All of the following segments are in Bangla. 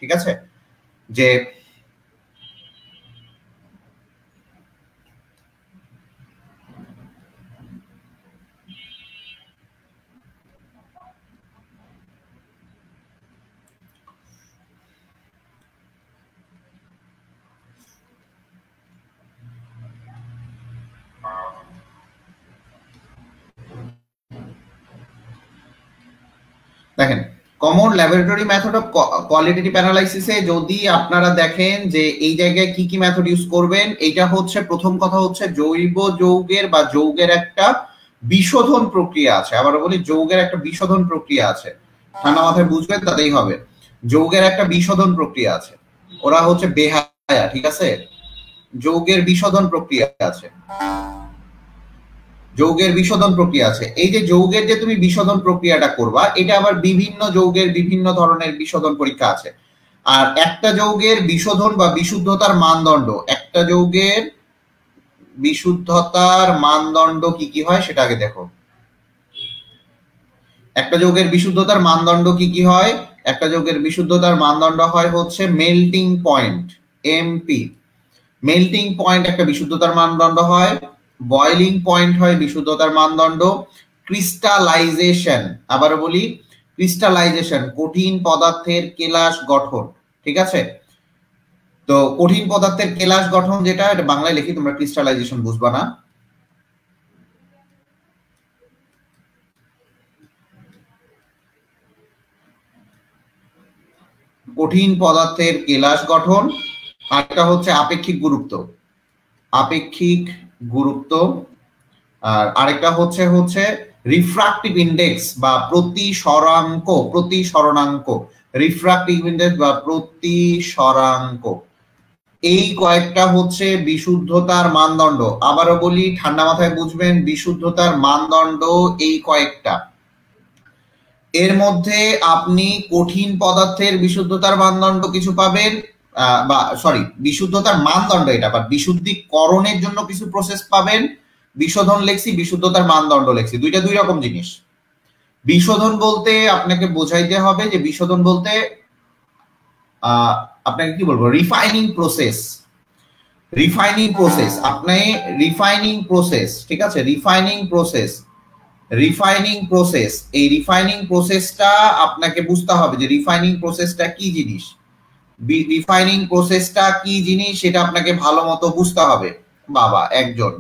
ঠিক আছে, যে দেখেন common laboratory method of qualitative অ্যানালাইসিসে যদি আপনারা দেখেন যে এই জায়গায় কি কি মেথড ইউজ করবেন, এইটা হচ্ছে প্রথম কথা হচ্ছে জৈব যৌগের বা যৌগের একটা বিশোধন প্রক্রিয়া আছে। আবার বলি যৌগের একটা বিশোধন প্রক্রিয়া আছে, ঠান্ডা মাথায় বুঝবেন তাতেই হবে। যৌগের একটা বিশোধন প্রক্রিয়া আছে, ওরা হচ্ছে বেহায়া, ঠিক আছে, যৌগের বিশোধন প্রক্রিয়া আছে, যৌগের বিশোধন প্রক্রিয়া আছে। এই যে যৌগের যে তুমি বিশোধন প্রক্রিয়াটা করবা, এটা আবার বিভিন্ন যৌগের বিভিন্ন ধরনের বিশোধন পরীক্ষা আছে। আর একটা যৌগের বিশোধন বা বিশুদ্ধতার মানদণ্ড, একটা যৌগের বিশুদ্ধতার মানদণ্ড কি কি হয় সেটা আগে দেখো। একটা যৌগের বিশুদ্ধতার মানদণ্ড কি কি হয়? একটা যৌগের বিশুদ্ধতার মানদণ্ড হয় হচ্ছে melting point, MP. Melting point একটা বিশুদ্ধতার মানদণ্ড হয়, বয়লিং পয়েন্ট হয় বিশুদ্ধতার মানদণ্ড, ক্রিস্টালাইজেশন, আবার বলি ক্রিস্টালাইজেশন, কঠিন পদার্থের কেলাস গঠন, ঠিক আছে। তো কঠিন পদার্থের কেলাস গঠন যেটা, এটা বাংলায় লিখি, তোমরা ক্রিস্টালাইজেশন বুঝবা না। কঠিন পদার্থের কেলাস গঠন, আরেকটা হচ্ছে আপেক্ষিক গুরুত্ব, আপেক্ষিক গুরুত্ব, আর আরেকটা হচ্ছে হচ্ছে রিফ্রাক্টিভ ইন্ডেক্স বা প্রতিসরাঙ্ক, প্রতিসরণাঙ্ক, রিফ্রাক্টিভ ইন্ডেক্স বা প্রতিসরাঙ্ক। এই কয়েকটা হচ্ছে বিশুদ্ধতার মানদণ্ড। আবারও বলি, ঠান্ডা মাথায় বুঝবেন, বিশুদ্ধতার মানদণ্ড এই কয়েকটা। এর মধ্যে আপনি কঠিন পদার্থের বিশুদ্ধতার মানদণ্ড কিছু পাবেন, বা সরি বিশুদ্ধতার মানদণ্ড এটা, বা বিশুদ্ধিকরণের জন্য কিছু প্রসেস পাবেন। বিশোধন লেখছি, বিশুদ্ধতার মানদণ্ড লেখছি, দুইটা দুই রকম জিনিস। বিশোধন বলতে আপনাকে বোঝাইতে হবে যে বিশোধন বলতে আপনাকে কি বলবো, রিফাইনিং প্রসেস, রিফাইনিং প্রসেস, আপনি রিফাইনিং প্রসেস, ঠিক আছে, রিফাইনিং প্রসেস, রিফাইনিং প্রসেস, এই রিফাইনিং প্রসেসটা আপনাকে বুঝতে হবে যে রিফাইনিং প্রসেসটা কি জিনিস, রিফাইনিং প্রসেসটা কি জিনিস সেটা আপনাকে ভালো মতো বুঝতে হবে। বাবা একজন,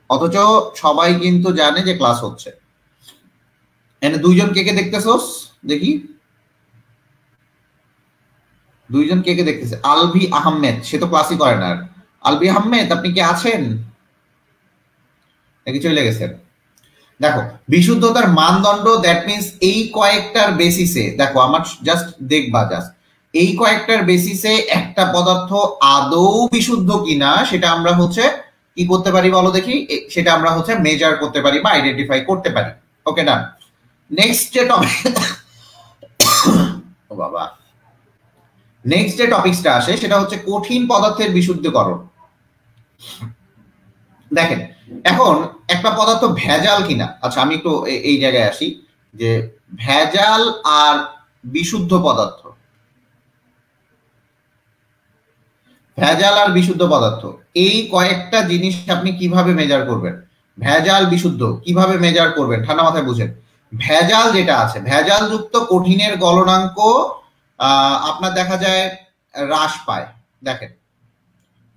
অথচ সবাই কিন্তু জানে যে ক্লাস হচ্ছে। এনে দুইজন কে কে দেখতেছোস দেখি, দুইজন কে কে দেখতেছে? আলভি আহমেদ, সে তো ক্লাসই করে না। আলভি আহমেদ আপনি কি আছেন নাকি চলে গেছেন? দেখো বিশুদ্ধতার মানদণ্ড, দ্যাট মিন্স এই কয়েকটার বেসিসে, দেখো আমার জাস্ট দেখবা, জাস্ট এই কয়েকটার বেসিসে একটা পদার্থ আদৌ বিশুদ্ধ কিনা সেটা আমরা হচ্ছে কি করতে পারি বলো দেখি, সেটা আমরা হচ্ছে মেজার করতে পারি বা আইডেন্টিফাই করতে পারি। ওকে ডান। নেক্সট যে টপিক, ও বাবা, নেক্সট যে টপিকসটা আসে সেটা হচ্ছে কঠিন পদার্থের বিশুদ্ধকরণ। দেখেন এখন একটা পদার্থ ভেজাল কিনা, আচ্ছা আমি একটু এই জায়গায় আসি যে ভেজাল আর বিশুদ্ধ পদার্থ, ভেজাল আর বিশুদ্ধ পদার্থ, এই কয়েকটা জিনিস আপনি কিভাবে মেজার করবেন? ভেজাল বিশুদ্ধ কিভাবে মেজার করবেন ঠান্ডা মাথায় বুঝেন। ভেজাল যেটা আছে, ভেজাল যুক্ত কঠিনের গলনাঙ্ক আপনার দেখা যায় হ্রাস পায়। দেখেন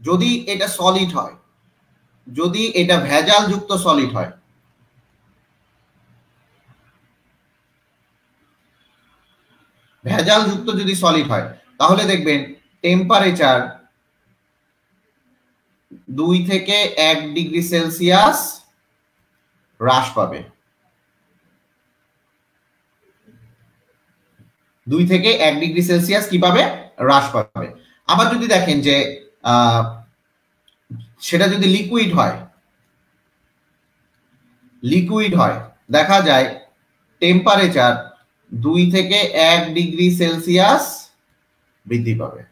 যদি এটা সলিড হয়, যদি এটা ভেজাল যুক্ত সলিড হয়, ভেজাল যুক্ত যদি সলিড হয় তাহলে দেখবেন টেম্পারেচার 2 থেকে 1 ডিগ্রি সেলসিয়াস হ্রাস পাবে, 2 থেকে 1 ডিগ্রি সেলসিয়াস কি পাবে, হ্রাস পাবে। আবার যদি দেখেন যে সেটা যদি লিকুইড হয়, লিকুইড হয় দেখা যায় টেম্পারেচার 2 থেকে 1 ডিগ্রি সেলসিয়াস বৃদ্ধি পাবে।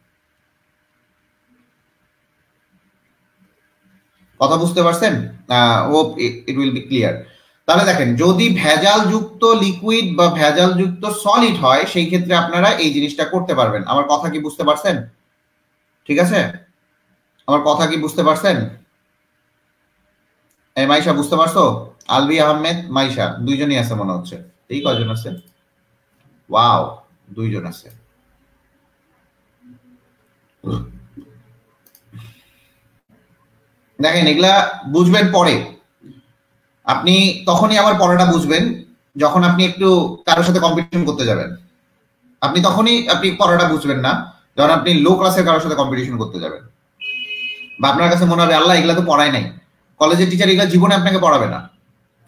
কথা বুঝতে পারছেন? Hope it will be clear. তাহলে দেখেন, যদি ভেজাল যুক্ত লিকুইড বা ভেজাল যুক্ত সলিড হয় সেই ক্ষেত্রে আপনারা এই জিনিসটা করতে পারবেন। আমার কথা কি বুঝতে পারছেন? ঠিক আছে, আমার কথা কি বুঝতে পারছেন? এই মাইশা বুঝতে পারছো? আলবি আহমেদ, মাইশা দুইজনই আছে মনে হচ্ছে। এই কয়জন আছে? ওয়াও, দুইজন আছে। দেখেন, এগুলা বুঝবেন পরে, আপনি তখনই আবার পড়াটা বুঝবেন যখন আপনি একটু কারোর সাথে কম্পিটিশন করতে যাবেন। আপনি তখনই আপনি পড়াটা বুঝবেন না যখন আপনি লো ক্লাসের কারোর সাথে কম্পিটিশন করতে যাবেন, বা আপনার কাছে মনে হবে আল্লাহ এগুলা তো পড়ায় নাই, কলেজের টিচার এগুলা জীবনে আপনাকে পড়াবে না।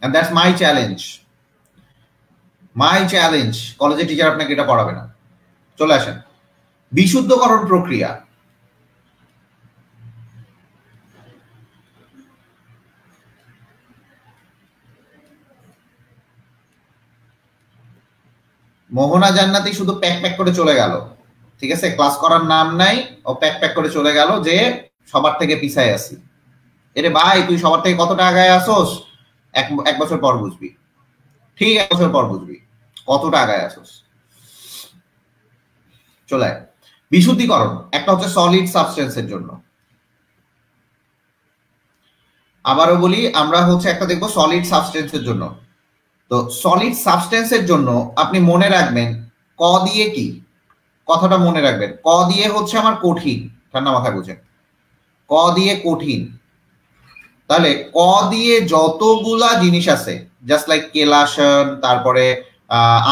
এন্ড দ্যাটস মাই চ্যালেঞ্জ, কলেজের টিচার আপনাকে এটা পড়াবে না। চলে আসেন, বিশুদ্ধকরণ প্রক্রিয়া। মোহনা জান্নাতি শুধু প্যাক প্যাক করে চলে গেল, ঠিক আছে, ক্লাস করার নাম নাই, ও প্যাক প্যাক করে চলে গেল যে সবার থেকে পিছায় আছি। এরে ভাই, তুই সবার থেকে কতটা আগায় আসোস এক বছর পর বুঝবি, ঠিক 1 বছর পর বুঝবি কতটা আগায় আসোস। চলে বিশুদ্ধিকরণ, একটা হচ্ছে সলিড সাবস্টেন্সের জন্য। আবারও বলি, আমরা হচ্ছে একটা দেখবো সলিড সাবস্টেন্সের জন্য। তো সলিড সাবস্টেন্সের জন্য আপনি মনে রাখবেন ক দিয়ে কি, কথাটা মনে রাখবেন, ক দিয়ে হচ্ছে আমার কঠিন, ঠান্ডা মাথায় বুঝেন, ক দিয়ে কঠিন। তাহলে ক দিয়ে যতগুলা জিনিস আছে, জাস্ট লাইক কেলাসন, তারপরে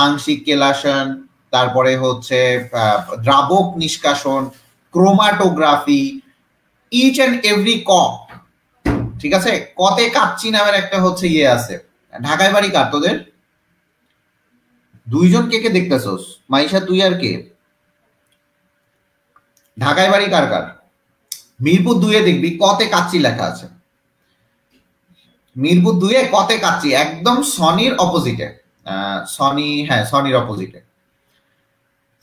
আংশিক কেলাসন, তারপরে হচ্ছে দ্রাবক নিষ্কাশন, ক্রোমাটোগ্রাফি, ইচ এন্ড এভরি ক, ঠিক আছে। কতে কাচ্চি নামের একটা হচ্ছে ইয়ে আছে। ঢাকায় বাড়ি কার তোদের? দুইজন কে কে দেখতেছস? মাইশা তুই আর কে? ঢাকায় বাড়ি কার কার? মিরপুর 2-এ দেখবি কতে কাচ্চি লেখা আছে। মিরপুর 2-এ কতে কাচ্চি, একদম সনির অপোজিটে, সনি, হ্যাঁ সনির অপোজিটে,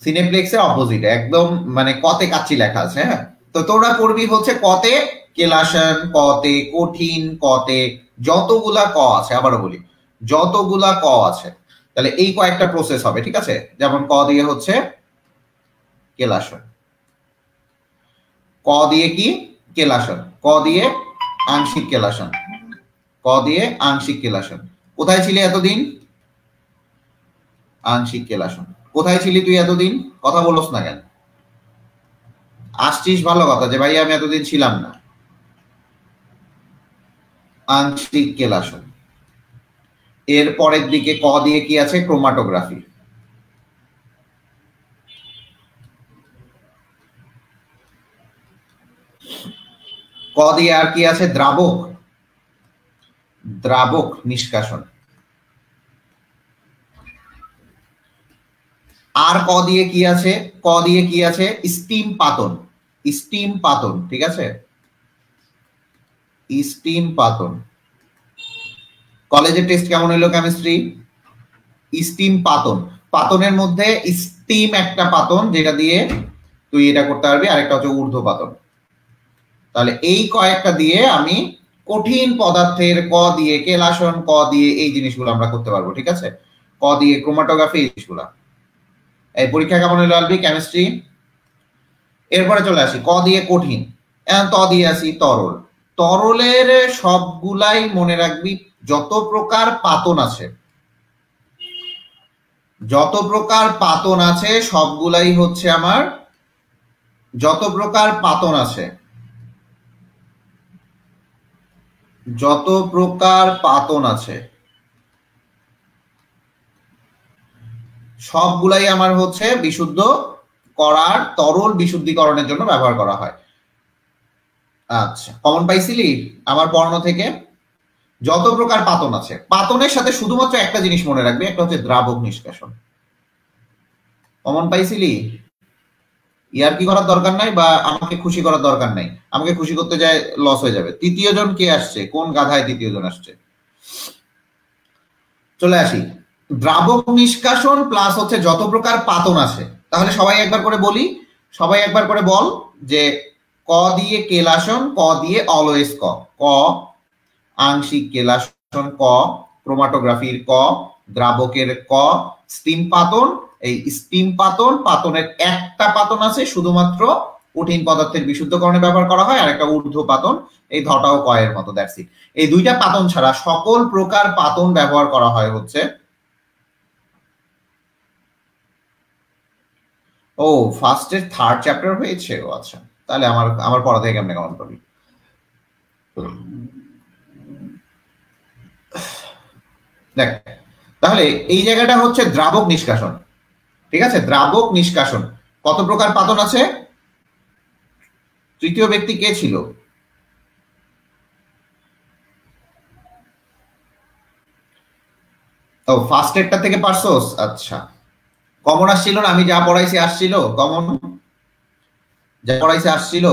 সিনেপ্লেক্সের অপোজিটে একদম, মানে কতে কাচ্চি লেখা আছে। হ্যাঁ, তো তোরা পড়বি হচ্ছে কতে কেলাসন, কতে কঠিন, কতে যতগুলা ক আছে, আবারও বলি যতগুলা ক আছে, তাহলে এই কয়েকটা প্রসেস হবে, ঠিক আছে। যেমন ক দিয়ে হচ্ছে কেলাসন, ক দিয়ে কি কেলাসন, ক দিয়ে আংশিক কেলাসন, ক দিয়ে আংশিক কেলাসন। কোথায় ছিলি এতদিন? আংশিক কেলাসন। কোথায় ছিলি তুই এতদিন? কথা বলস না কেন? আসছিস ভালো কথা, যে ভাই আমি এতদিন ছিলাম না। আংশিক কেলাসন। এর পরের দিকে ক দিয়ে কি আছে? ক্রোমাটোগ্রাফি। ক দিয়ে আর কি আছে? দ্রাবক, দ্রাবক নিষ্কাশন। আর ক দিয়ে কি আছে? ক দিয়ে কি আছে? স্টিম পাতন, স্টিম পাতন, ঠিক আছে, স্টিম পাতন। কলেজের টেস্ট কেমন হলো কেমিস্ট্রি? স্টিম পাতন, পাতনের মধ্যে স্টিম একটা পাতন যেটা দিয়ে তুই এটা করতে পারবি, আরেকটা হচ্ছে ঊর্ধ্ব পাতন। তাহলে এই কয়েকটা দিয়ে আমি কঠিন পদার্থের ক দিয়ে কেলাসন, ক দিয়ে এই জিনিসগুলো আমরা করতে পারবো, ঠিক আছে। ক দিয়ে ক্রোমাটোগ্রাফি, এই জিনিসগুলো। এই পরীক্ষা কেমন হলো আলবি কেমিস্ট্রি? এরপরে চলে আসি ক দিয়ে কঠিন, ত দিয়ে আসি তরল। তরলের সবগুলাই মনে রাখবি, যত প্রকার পাতন আছে, যত প্রকার পাতন আছে সবগুলাই হচ্ছে আমার, যত প্রকার পাতন আছে, যত প্রকার পাতন আছে সবগুলাই আমার হচ্ছে বিশুদ্ধ করার, তরল বিশুদ্ধিকরণের জন্য ব্যবহার করা হয়। আচ্ছা, কমন পাইছিলি আমার পড়ানো থেকে? যত প্রকার পাতন আছে, পাতনের সাথে শুধুমাত্র একটা জিনিস মনে রাখবে, একটা হচ্ছে দ্রাবক নিষ্কাশন। কমন পাইছিলি? ইয়ার কি করার দরকার নাই, বা আমাকে খুশি করার দরকার নাই, আমাকে খুশি করতে যায় লস হয়ে যাবে। তৃতীয় জন কে আসছে? কোন গাধায় তৃতীয় জন আসছে? চলে আসি, দ্রাবক নিষ্কাশন প্লাস হচ্ছে যত প্রকার পাতন আছে। তাহলে সবাই একবার করে বলি, সবাই একবার করে বল যে ক দিয়ে কেলাসন, ক দিয়ে অলওয়েজ ক, ক আংশিক কেলাসন, ক ক্রোমাটোগ্রাফির ক, দ্রাবকের ক, স্টিম পাতন, এই স্টিম পাতন, পাতনের একটা পাতন আছে শুধুমাত্র কঠিন পদার্থের বিশুদ্ধকরণে ব্যবহার করা হয়, আর একটা ঊর্ধ্ব পাতন, এই ধটাও ক এর মতো, দ্যাটস ইট। এই দুইটা পাতন ছাড়া সকল প্রকার পাতন ব্যবহার করা হয় হচ্ছে, ও ফার্স্টের থার্ড চ্যাপ্টার হয়েছে, ও আচ্ছা, তাহলে আমার পড়া থেকে কেমনে কেমন করবি। দেখ, তাহলে এই জায়গাটা হচ্ছে দ্রাবক নিষ্কাশন, ঠিক আছে? দ্রাবক নিষ্কাশন কত প্রকার পাতন আছে? তৃতীয় ব্যক্তি কে ছিল? ও ফার্স্টেরটা থেকে পারছোস, আচ্ছা। কমন আসছিল না? আমি যা পড়াইছি আসছিল কমন, যা পড়াইছে আসছিল?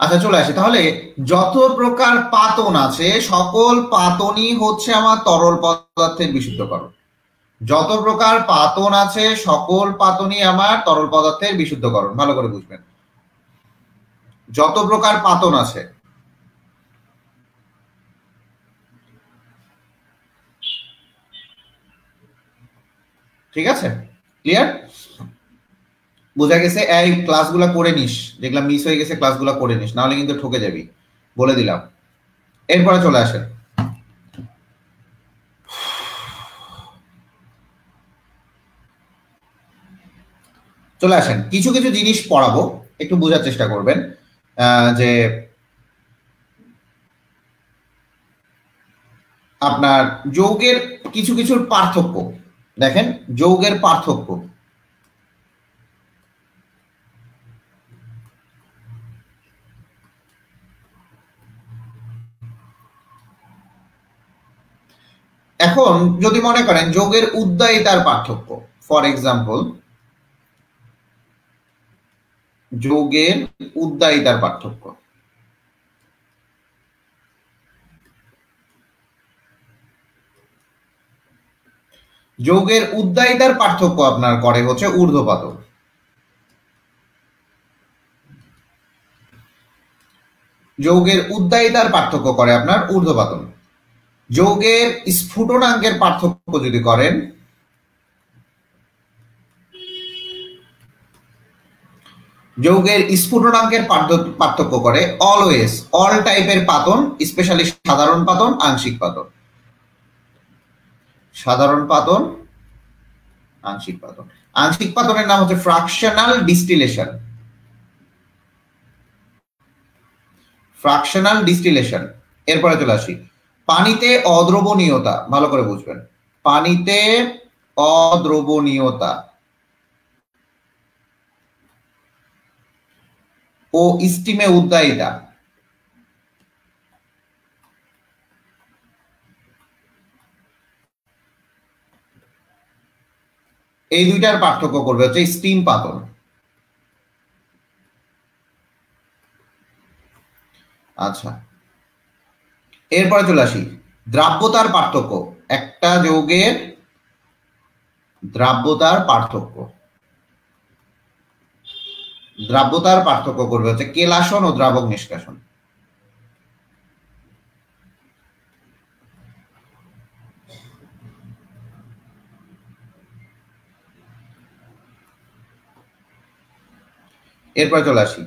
আচ্ছা চলে আসে, তাহলে যত প্রকার পাতন আছে সকল পাতনই হচ্ছে আমার তরল পদার্থের বিশুদ্ধকরণ। যত প্রকার পাতন আছে সকল পাতনই আমার তরল পদার্থের বিশুদ্ধকরণ, ভালো করে বুঝবেন। যত প্রকার পাতন আছে, ঠিক আছে? ক্লিয়ার? বোঝা গেছে? এই ক্লাসগুলো করে নিস, যেগুলা মিস হয়ে গেছে ক্লাসগুলো করে নিস, নাহলে কিন্তু ঠকে যাবি, বলে দিলাম। এরপরে চলে আসেন, কিছু কিছু জিনিস পড়াবো, একটু বোঝার চেষ্টা করবেন যে আপনার যৌগের কিছু কিছুর পার্থক্য। দেখেন যৌগের পার্থক্য, এখন যদি মনে করেন যৌগের উদ্দায়িতার পার্থক্য, ফর এক্সাম্পল যৌগের উদ্দায়িতার পার্থক্য, যৌগের উদ্দায়িতার পার্থক্য আপনার করে হচ্ছে ঊর্ধ্বপাতন। যৌগের উদ্দায়িতার পার্থক্য করে আপনার ঊর্ধ্বপাতন। যৌগের স্ফুটনাঙ্কের পার্থক্য যদি করেন, যৌগের স্ফুটনাঙ্কের পার্থক্য করে অলওয়েজ, অল টাইপের পাতন, স্পেশালি সাধারণ পাতন, আংশিক পাতন, সাধারণ পাতন, আংশিক পাতন। আংশিক পাতনের নাম হচ্ছে ফ্র্যাকশনাল ডিস্টিলেশন, ফ্র্যাকশনাল ডিস্টিলেশন। এরপরে চলে আসি পানিতে অদ্রবণীয়তা, ভালো করে বুঝবেন, পানিতে অদ্রবণীয়তা ও স্টিমে উদ্দায়িতা, এই দুইটার পার্থক্য করবে হচ্ছে স্টিম পাতন। আচ্ছা, এরপরে চলে আসি দ্রাব্যতার পার্থক্য, একটা যৌগের দ্রাব্যতার পার্থক্য, দ্রাব্যতার পার্থক্য করবে হচ্ছে কেলাসন ও দ্রাবক নিষ্কাশন। এরপরে চলে আসি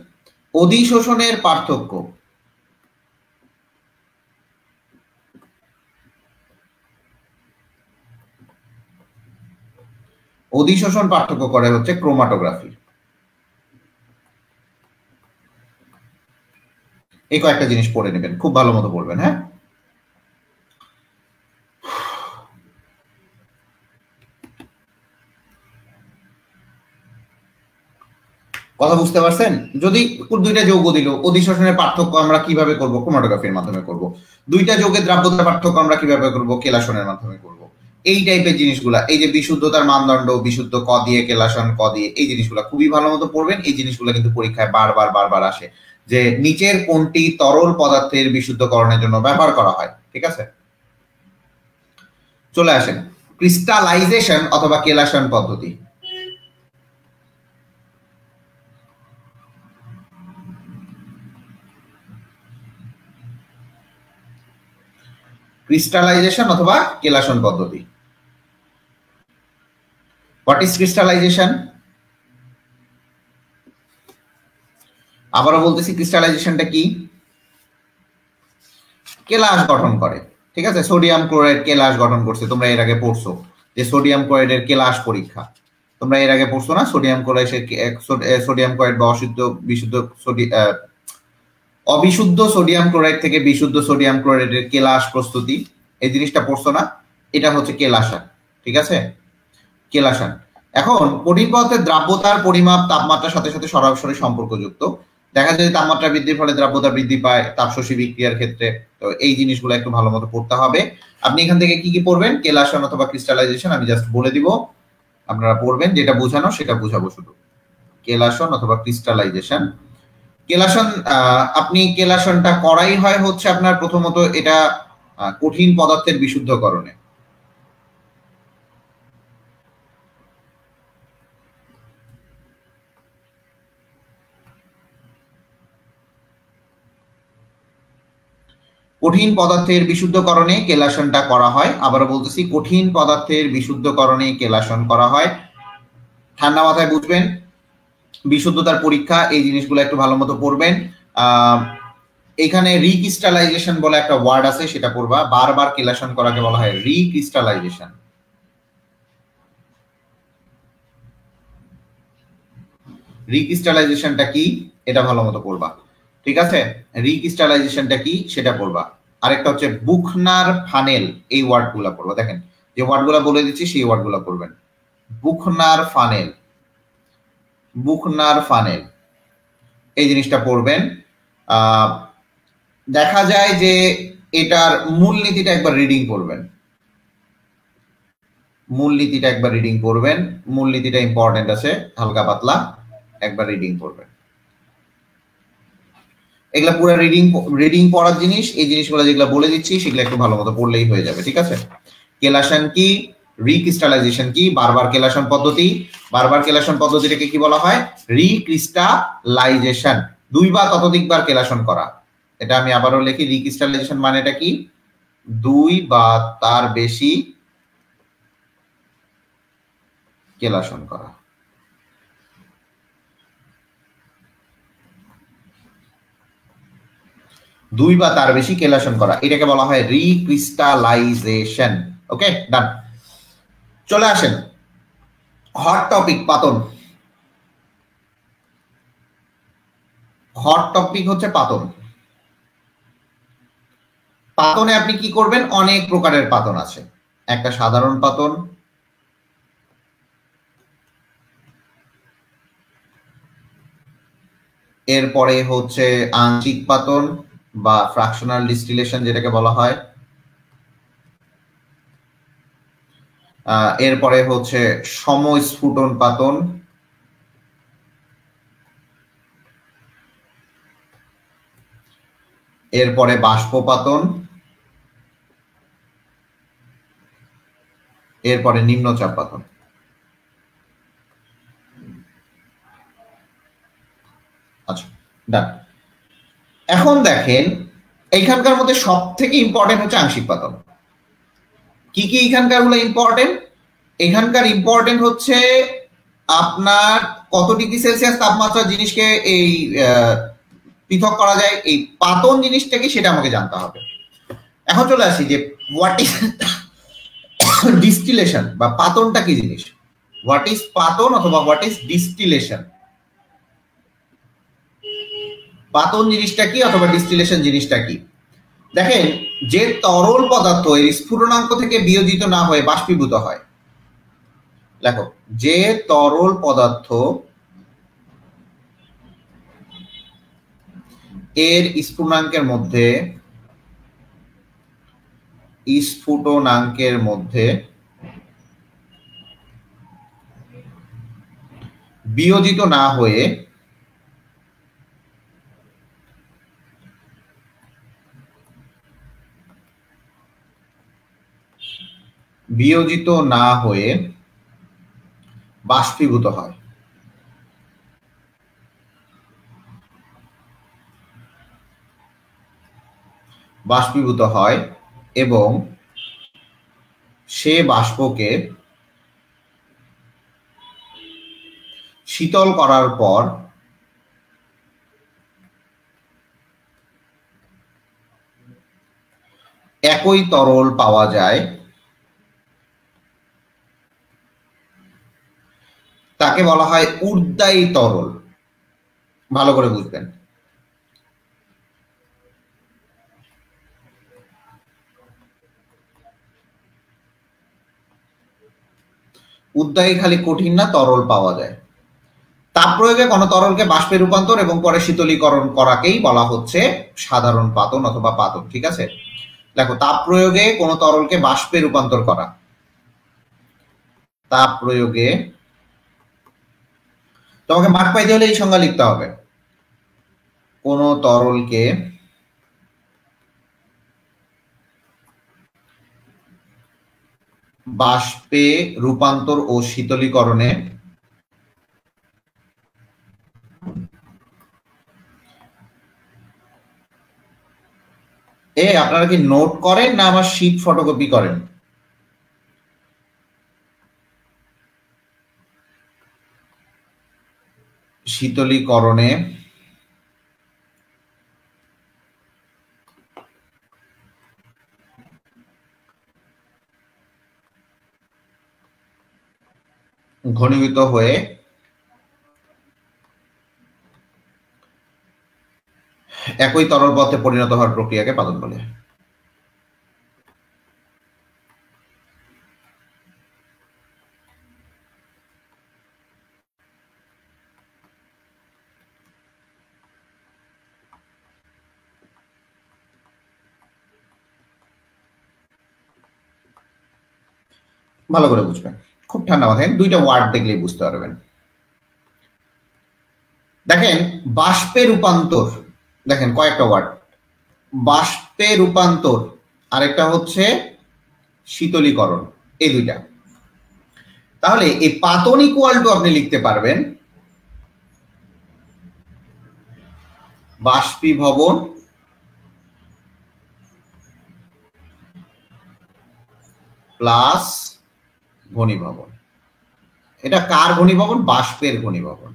অধিশোষণের পার্থক্য, অধিশোষণ পার্থক্য করে হচ্ছে ক্রোমাটোগ্রাফি। এই কয়েকটা জিনিস পড়ে নেবেন, খুব ভালো মতো পড়বেন, হ্যাঁ? কথা বুঝতে পারছেন? যদি দুইটা যৌগ দিল, অধিশোষণের পার্থক্য আমরা কিভাবে করব? ক্রোমাটোগ্রাফির মাধ্যমে করব। দুইটা যৌগের দ্রাব্যতার পার্থক্য আমরা কিভাবে করব? কেলাসনের মাধ্যমে করব। এই টাইপের জিনিসগুলা, এই যে বিশুদ্ধতার মানদণ্ড, বিশুদ্ধ ক দিয়ে, কেলাসন ক দিয়ে, এই জিনিসগুলা খুবই ভালো মতো পড়বেন। এই জিনিসগুলা কিন্তু পরীক্ষায় বারবার বারবার আসে, যে নিচের কোনটি তরল পদার্থের বিশুদ্ধকরণের জন্য ব্যবহার করা হয়, ঠিক আছে? চলে আসেন ক্রিস্টালাইজেশন অথবা কেলাসন পদ্ধতি। ক্রিস্টালাইজেশন অথবা কেলাসন পদ্ধতি। What is crystallisation? আবারও বলতেছি, ক্রিস্টালাইজেশনটা কি? কেলাস গঠন করে, ঠিক আছে। সোডিয়াম ক্লোরাইড কেলাস গঠন করছে, তোমরা এর আগে পড়ছো যে সোডিয়াম ক্লোরাইডের কেলাস পরীক্ষা, তোমরা এর আগে পড়ছো না? সোডিয়াম ক্লোরাইড বা বিশুদ্ধ অবিশুদ্ধ সোডিয়াম ক্লোরাইড থেকে বিশুদ্ধ সোডিয়াম ক্লোরাইডের কেলাস প্রস্তুতি, এই জিনিসটা পড়ছো না? এটা হচ্ছে কেলাসন, ঠিক আছে, কেলাসন। এখন কঠিন পদার্থের দ্রাব্যতার পরিমাপ তাপমাত্রার সাথে সাথে সরাসরি সম্পর্কযুক্ত। দেখা যায় তাপমাত্রা বৃদ্ধির ফলে দ্রাব্যতা বৃদ্ধি পায় তাপশোষী বিক্রিয়ার ক্ষেত্রে। তো এই জিনিসগুলো একটু ভালো মতো পড়তে হবে। আপনি এখান থেকে কি কি পড়বেন? কেলাসন অথবা ক্রিস্টালাইজেশন আমি জাস্ট বলে দিব, আপনারা পড়বেন, যেটা বোঝানো সেটা বুঝাবো শুধু। কেলাসন অথবা ক্রিস্টালাইজেশন। কেলাসন, আপনি কেলাসনটা করাই হয় হচ্ছে আপনার প্রথমত এটা কঠিন পদার্থের বিশুদ্ধকরণে। কঠিন পদার্থের বিশুদ্ধকরণে কেলাসনটা করা হয়। আবারও বলতেছি, কঠিন পদার্থের বিশুদ্ধকরণে কেলাসন করা হয়। ঠান্ডা মাথায় বুঝবেন, বিশুদ্ধতার পরীক্ষা, এই জিনিসগুলো একটু ভালো মতো পড়বেন। এখানে রিক্রিস্টালাইজেশন বলে একটা ওয়ার্ড আছে, সেটা পড়বা। বারবার কেলাসন করাকে বলা হয় রিক্রিস্টালাইজেশন। রিক্রিস্টালাইজেশনটা কি এটা ভালো মতো পড়বা, ঠিক আছে। রিক্রিস্টালাইজেশনটা কি সেটা পড়বা। আরেকটা হচ্ছে বুখনার ফানেল, এই ওয়ার্ডগুলো পড়বা। দেখেন যে ওয়ার্ডগুলো বলে দিচ্ছি সেই ওয়ার্ডগুলো পড়বেন। বুখনার ফানেল, বুখনার ফানেল, এই জিনিসটা পড়বেন। দেখা যায় যে এটার মূলনীতিটা একবার রিডিং করবেন, মূলনীতিটা একবার রিডিং করবেন। মূলনীতিটা ইম্পর্টেন্ট আছে, হালকা পাতলা একবার রিডিং করবেন। এগুলা পুরো রিডিং পড়ার জিনিস। এই জিনিসগুলো যেগুলো বলে দিচ্ছি সেগুলো একটু ভালো মতো পড়লেই হয়ে যাবে, ঠিক আছে। কেলাসন কি, রিক্রিস্টালাইজেশন কি, বারবার কেলাসন পদ্ধতি। বারবার কেলাসন পদ্ধতিটাকে কি বলা হয়? রিক্রিস্টালাইজেশন, 2 বা ততোধিকবার কেলাসন করা। এটা আমি আবারও লিখি, রিক্রিস্টালাইজেশন মানেটা কি? 2 বা তার বেশি কেলাসন করা। দুই বা তার বেশি কেলাসন করা, এটাকে বলা হয় রিক্রিস্টালাইজেশন। ওকে, ডান। চলে আসেন হট টপিক, পাতন। হট টপিক হচ্ছে পাতন। পাতনে আপনি কি করবেন? অনেক প্রকারের পাতন আছে। একটা সাধারণ পাতন, এরপরে হচ্ছে আংশিক পাতন বা ফ্র্যাকশনাল ডিস্টিলেশন যেটাকে বলা হয়। এরপরে হচ্ছে সমস্ফুটন পাতন, এরপরে বাষ্পপাতন, এরপরে নিম্নচাপ পাতন। আচ্ছা, ডান। এখন দেখেন এইখানকার মধ্যে সব থেকে ইম্পর্টেন্ট হচ্ছে আংশিক পাতন। কি কি এখানকার গুলো ইম্পর্টেন্ট? এখানকার ইম্পর্টেন্ট হচ্ছে আপনার কত ডিগ্রি সেলসিয়াস তাপমাত্রা জিনিসকে এই পৃথক করা যায়, এই পাতন জিনিসটা কি সেটা আমাকে জানতে হবে। এখন চলে আসি যে হোয়াট ইজ ডিস্টিলেশন বা পাতনটা কি জিনিস। হোয়াট ইজ পাতন অথবা হোয়াট ইজ ডিস্টিলেশন? পাতন জিনিসটা কি অথবা ডিস্টিলেশন জিনিসটা কি? দেখেন, যে তরল পদার্থ এর স্ফুটনাঙ্ক থেকে বিয়োজিত না হয়ে বাষ্পীভূত হয়। দেখো, যে তরল পদার্থ এর স্ফুটনাঙ্কের মধ্যে বিয়োজিত না হয়ে বাষ্পীভূত হয়। এবং সে বাষ্পকে শীতল করার পর একই তরল পাওয়া যায়, তাকে বলা হয় ঊর্ধ্বায়ী তরল। ভালো করে বুঝবেন। ঊর্ধ্বায়ী খালি কঠিন না, তরল পাওয়া যায়। তাপ প্রয়োগে কোনো তরলকে বাষ্পে রূপান্তর এবং পরে শীতলীকরণ করাকেই বলা হচ্ছে সাধারণ পাতন অথবা পাতন। ঠিক আছে, দেখো, তাপ প্রয়োগে কোনো তরলকে বাষ্পে রূপান্তর করা, তাপ প্রয়োগে তোমাকে মার্ক পাইতে হলে এই সংজ্ঞা লিখতে হবে। কোন তরলকে বাষ্পে রূপান্তর ও শীতলীকরণে আপনারা কি নোট করেন না আমার শীট ফটোকপি করেন? শীতলীকরণে ঘনীভূত হয়ে একই তরল পদার্থে পরিণত হওয়ার প্রক্রিয়াকে পাতন বলে। ভালো করে বুঝবেন, খুব ঠান্ডা মাথায় দুইটা ওয়ার্ড দেখলেই বুঝতে পারবেন। দেখেন, বাষ্পে রূপান্তর, দেখেন কয়েকটা ওয়ার্ড, বাষ্পে রূপান্তর, আরেকটা হচ্ছে শীতলীকরণ, এই দুইটা। তাহলে এই পাতন ইকুয়াল টু আপনি লিখতে পারবেন বাষ্পীভবন প্লাস ঘনীভবন। এটা কার ঘনীভবন? বাষ্পের ঘনীভবন।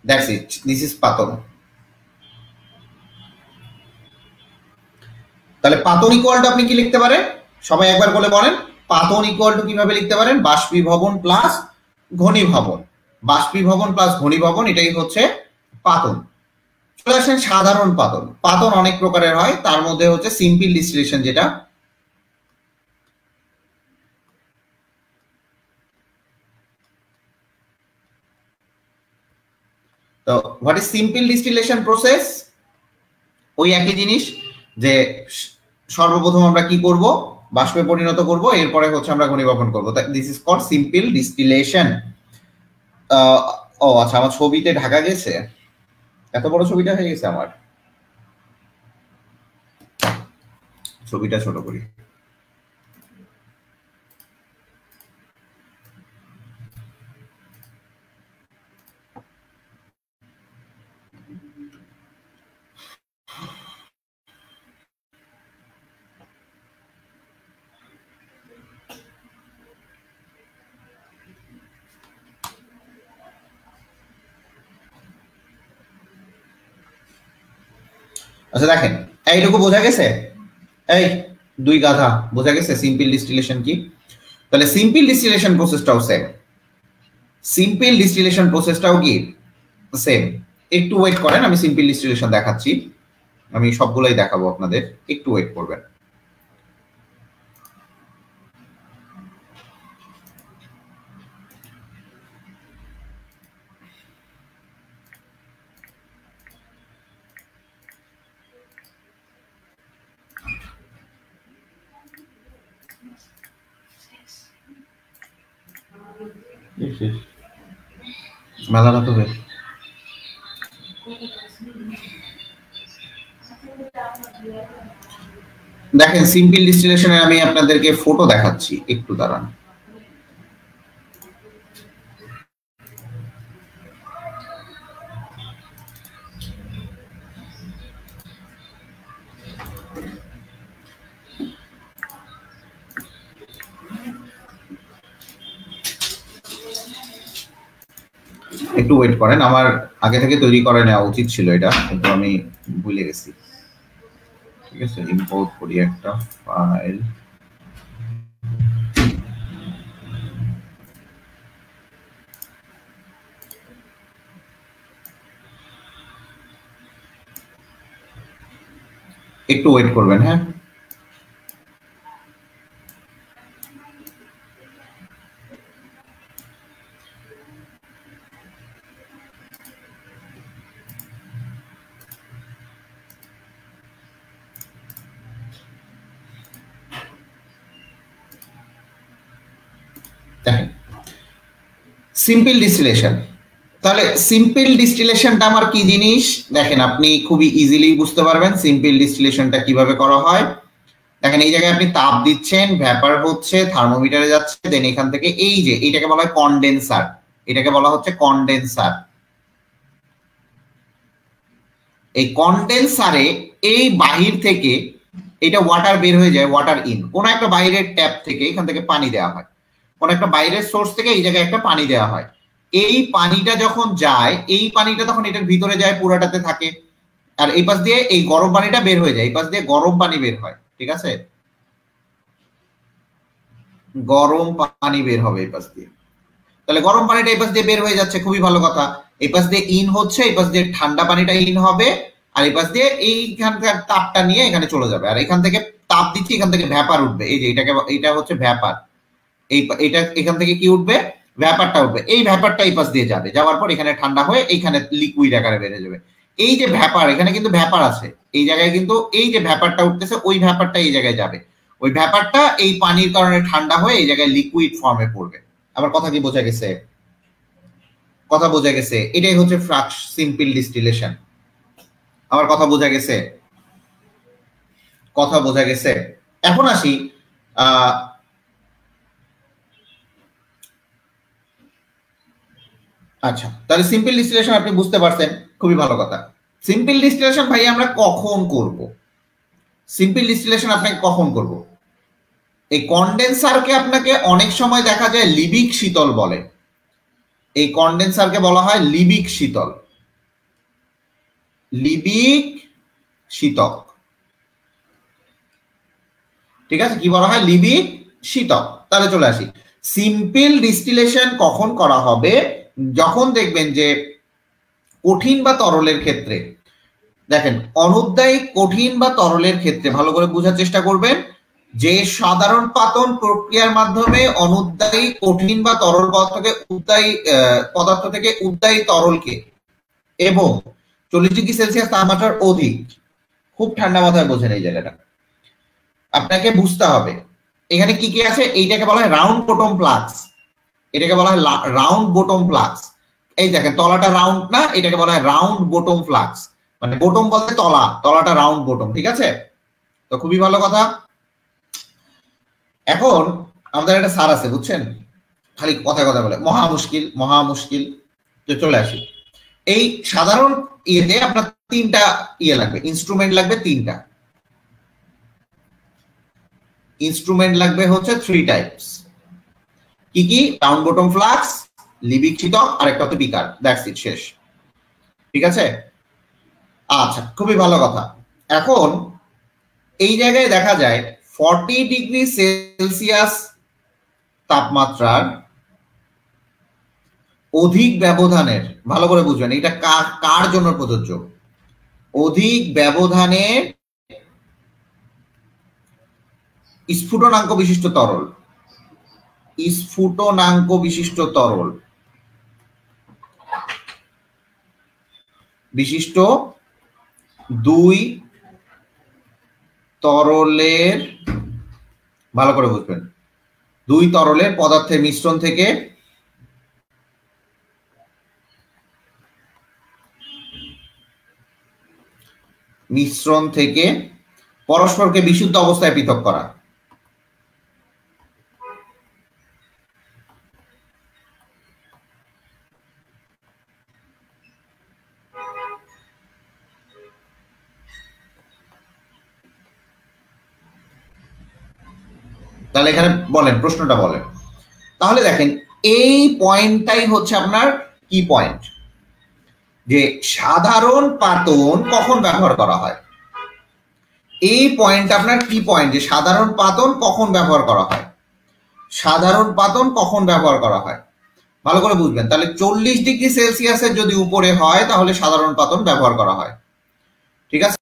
That's it. This is পাতন। তাহলে পাতন ইকুয়াল টু আপনি কি লিখতে পারেন? সবাই একবার বলে বলেন, পাতন ইকুয়াল টু কিভাবে লিখতে পারেন? বাষ্পীভবন প্লাস ঘনীভবন। বাষ্পীভবন প্লাস ঘনীভবন, এটাই হচ্ছে পাতন। চলে আসেন সাধারণ পাতন। পাতন অনেক প্রকারের হয়, তার মধ্যে হচ্ছে সিম্পল ডিস্টিলেশন, যেটা তো what is simple distillation process? ওই একই জিনিস, যে সর্বপ্রথম আমরা কি করব? বাষ্পে পরিণত করব, এরপরে হচ্ছে আমরা ঘনীভবন করব। This is called simple distillation. ও আচ্ছা, আমার ছবিতে ঢাকা গেছে, এত বড় ছবিটা হয়ে গেছে আমার। ছবিটা ছোট করি। আচ্ছা দেখেন, এইটুকু বোঝা গেছে? এই দুই গাধা, বোঝা গেছে সিম্পল ডিস্টিলেশন কি? তাহলে সিম্পল ডিস্টিলেশন প্রসেসটাও সেম। সিম্পল ডিস্টিলেশন প্রসেসটাও কি সেম? একটু ওয়েট করেন, আমি সিম্পল ডিস্টিলেশন দেখাচ্ছি। আমি সবগুলোই দেখাবো আপনাদের, একটু ওয়েট করবেন। মেলা রাত হবে। দেখেন, সিম্পল ডিস্টিলেশনে আমি আপনাদেরকে ফটো দেখাচ্ছি, একটু দাঁড়ান। একটু ওয়েট করেন, আমার আগে থেকে তৈরি করে নেওয়া উচিত ছিল এটা, কিন্তু আমি ভুলে গেছি। ঠিক আছে, ইম্পোর্ট করি একটা ফাইল। একটু ওয়েট করবেন, হ্যাঁ। দেখেন সিম্পল ডিস্টিলেশন, তাহলে সিম্পল ডিস্টিলেশনটা আমার কি জিনিস দেখেন, আপনি খুবই ইজিলি বুঝতে পারবেন সিম্পল ডিস্টিলেশনটা কিভাবে করা হয়। দেখেন এই জায়গায় আপনি তাপ দিচ্ছেন, ভ্যাপার হচ্ছে, থার্মোমিটারে যাচ্ছে, দেন এখান থেকে এই যে এটাকে বলা হয় কন্ডেন্সার, এটাকে বলা হচ্ছে কন্ডেন্সার। এই কন্ডেন্সারে এই বাহির থেকে এটা ওয়াটার বের হয়ে যায়, ওয়াটার ইন, কোন একটা বাইরের ট্যাপ থেকে এখান থেকে পানি দেওয়া হয়, কোন একটা বাইরের সোর্স থেকে এই জায়গায় একটা পানি দেওয়া হয়। এই পানিটা যখন যায়, এই পানিটা তখন এটার ভিতরে যায়, পুরাটাতে থাকে, আর এই পাশ দিয়ে এই গরম পানিটা বের হয়ে যায়, এই পাশ দিয়ে গরম পানি বের হয়। ঠিক আছে, গরম পানি বের হবে এই পাশ দিয়ে, তাহলে গরম পানিটা এই পাশ দিয়ে বের হয়ে যাচ্ছে, খুবই ভালো কথা। এই পাশ দিয়ে ইন হচ্ছে, এই পাশ দিয়ে ঠান্ডা পানিটা ইন হবে, আর এই পাশ দিয়ে এইখানকার তাপটা নিয়ে এখানে চলে যাবে, আর এখান থেকে তাপ দিচ্ছি, এখান থেকে ভ্যাপার উঠবে, এই যে এটাকে, এটা হচ্ছে ভ্যাপার, এটা এখান থেকে কি উঠবে, ভ্যাপারটা উঠবে, এই ভ্যাপারটা এই পাশ দিয়ে যাবে, যাওয়ার পর এখানে ঠান্ডা হয়ে এইখানে লিকুইড আকারে বেড়ে যাবে। এই যে ভ্যাপার, এখানে কিন্তু ভ্যাপার আছে এই জায়গায়, কিন্তু এই যে ভ্যাপারটা উঠতেছে ওই ভ্যাপারটা এই জায়গায় যাবে, ওই ভ্যাপারটা এই পানির কারণে ঠান্ডা হয়ে এই জায়গায় লিকুইড ফর্মে পড়বে। আমার কথা কি বোঝা গেছে? কথা বোঝা গেছে? এটাই হচ্ছে ফ্লাক্স সিম্পল ডিস্টিলেশন। আমার কথা বোঝা গেছে? কথা বোঝা গেছে? এখন আসি আচ্ছা, তাহলে সিম্পল ডিস্টিলেশন আপনি বুঝতে পারছেন, খুবই ভালো কথা। সিম্পল ডিস্টিলেশন ভাই আমরা কখন করব? সিম্পল ডিস্টিলেশন আপনাকে কখন করব? এই কন্ডেন্সারকে আপনাকে অনেক সময় দেখা যায় লিবিক শীতল বলে, এই কন্ডেন্সারকে বলা হয় লিবিক শীতল, লিবিক শীতক। ঠিক আছে, কি বলা হয়? লিবিক শীতক। তাহলে চলে আসি, সিম্পল ডিস্টিলেশন কখন করা হবে? যখন দেখবেন যে কঠিন বা তরলের ক্ষেত্রে, দেখেন অনুদ্বায়ী কঠিন বা তরলের ক্ষেত্রে ভালো করে বোঝার চেষ্টা করবেন যে সাধারণ পাতন প্রক্রিয়ার মাধ্যমে অনুদ্বায়ী কঠিন বা তরল পদার্থ থেকে উদ্বায়ী তরলকে এবং 40 ডিগ্রি সেলসিয়াস তাপমাত্রার অধিক, খুব ঠান্ডা মাথায় বোঝেন এই জায়গাটা, আপনাকে বুঝতে হবে এখানে কি কি আছে। এইটাকে বলা হয় রাউন্ড বটম ফ্লাক্স, এটাকে বলা হয় রাউন্ড বটম ফ্লাক্স। এই দেখেন তলাটা রাউন্ড না, এটাকে বলা হয় রাউন্ড বটম ফ্লাক্স, মানে বটম বলতে তলা, তলাটা রাউন্ড বটম। ঠিক আছে, তো খুবই ভালো কথা। এখন আমাদের একটা স্যার আছে বুঝছেন, খালি কথা কথা বলে, মহা মুশকিল মহা মুশকিল। তো চলে আসি, এই সাধারণ ইয়েতে আপনার তিনটা ইয়ে লাগবে, ইনস্ট্রুমেন্ট লাগবে তিনটা, ইনস্ট্রুমেন্ট লাগবে হচ্ছে 3 টাইপস। কি কি? রাউন্ড বটম ফ্লাক্স, লিবিক শীতক, আর একটা হচ্ছে বিকার, দ্যাটস ইট, শেষ। ঠিক আছে, আচ্ছা খুবই ভালো কথা। এখন এই জায়গায় দেখা যায় 40 ডিগ্রি সেলসিয়াস তাপমাত্রার অধিক ব্যবধানের, ভালো করে বুঝবেন এটা কার জন্য প্রযোজ্য, অধিক ব্যবধানের স্ফুটনাঙ্ক বিশিষ্ট তরল, স্ফুটনাঙ্ক বিশিষ্ট তরল বিশিষ্ট 2 তরলের, ভালো করে বুঝবেন, 2 তরলের পদার্থের মিশ্রণ থেকে পরস্পরকে বিশুদ্ধ অবস্থায় পৃথক করা। তাহলে এখানে বলেন, প্রশ্নটা বলেন। তাহলে দেখেন এই পয়েন্টটাই হচ্ছে আপনার কি পয়েন্ট, যে সাধারণ পাতন কখন ব্যবহার করা হয়। এই পয়েন্ট আপনার কি পয়েন্ট, যে সাধারণ পাতন কখন ব্যবহার করা হয়, সাধারণ পাতন কখন ব্যবহার করা হয়, ভালো করে বুঝবেন। তাহলে 40°C যদি উপরে হয় তাহলে সাধারণ পাতন ব্যবহার করা হয়, ঠিক আছে।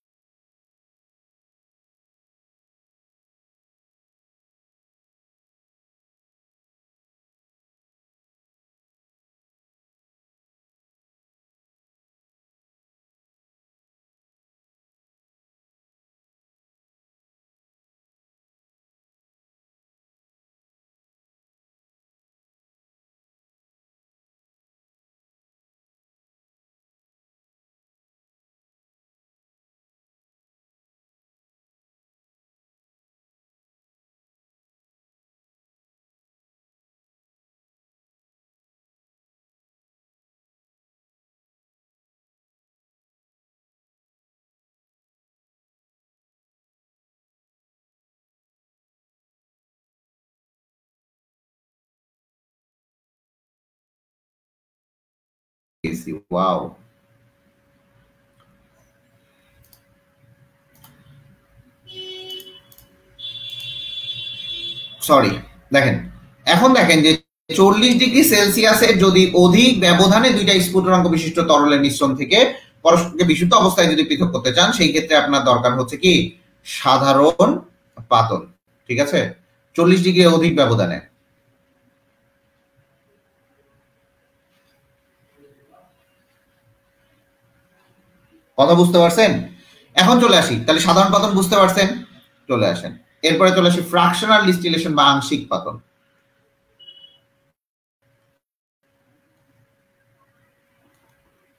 ওয়াও, সরি, দেখেন এখন দেখেন যে 40°C যদি অধিক ব্যবধানে দুইটা স্ফুটনাঙ্ক বিশিষ্ট তরলের মিশ্রণ থেকে পরস্পরকে বিশুদ্ধ অবস্থায় যদি পৃথক করতে চান, সেই ক্ষেত্রে আপনার দরকার হচ্ছে কি সাধারণ পাতন, ঠিক আছে, 40° অধিক ব্যবধানে। কথা বুঝতে পারছেন? এখন চলে আসি, তাহলে সাধারণ পাতন বুঝতে পারছেন, চলে আসেন এরপরে চলে আসি ফ্র্যাকশনাল ডিস্টিলেশন বা আংশিক পাতন।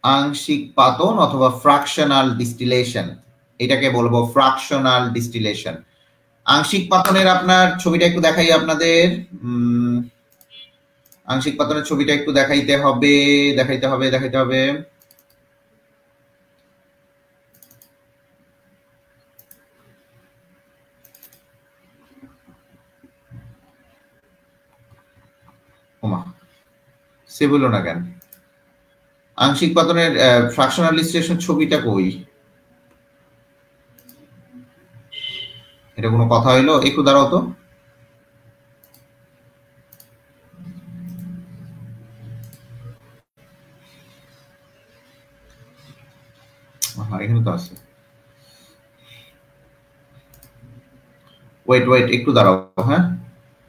আংশিক পাতন অথবা ফ্র্যাকশনাল ডিস্টিলেশন, এটাকে বলবো ফ্র্যাকশনাল ডিস্টিলেশন। আংশিক পাতনের আপনার ছবিটা একটু দেখাই আপনাদের, আংশিক পাতনের ছবিটা একটু দেখাইতে হবে দেখাইতে হবে দেখাইতে হবে। ওমা, সে বললো না কেন, আংশিক পাতনের ফ্র্যাকশনাল ডিস্টিলেশন ছবিটা কই, এটা কোনো কথা হইলো? একটু দাঁড়াও তো, এখানে তো আছে, ওয়েট ওয়েট একটু দাঁড়াও, হ্যাঁ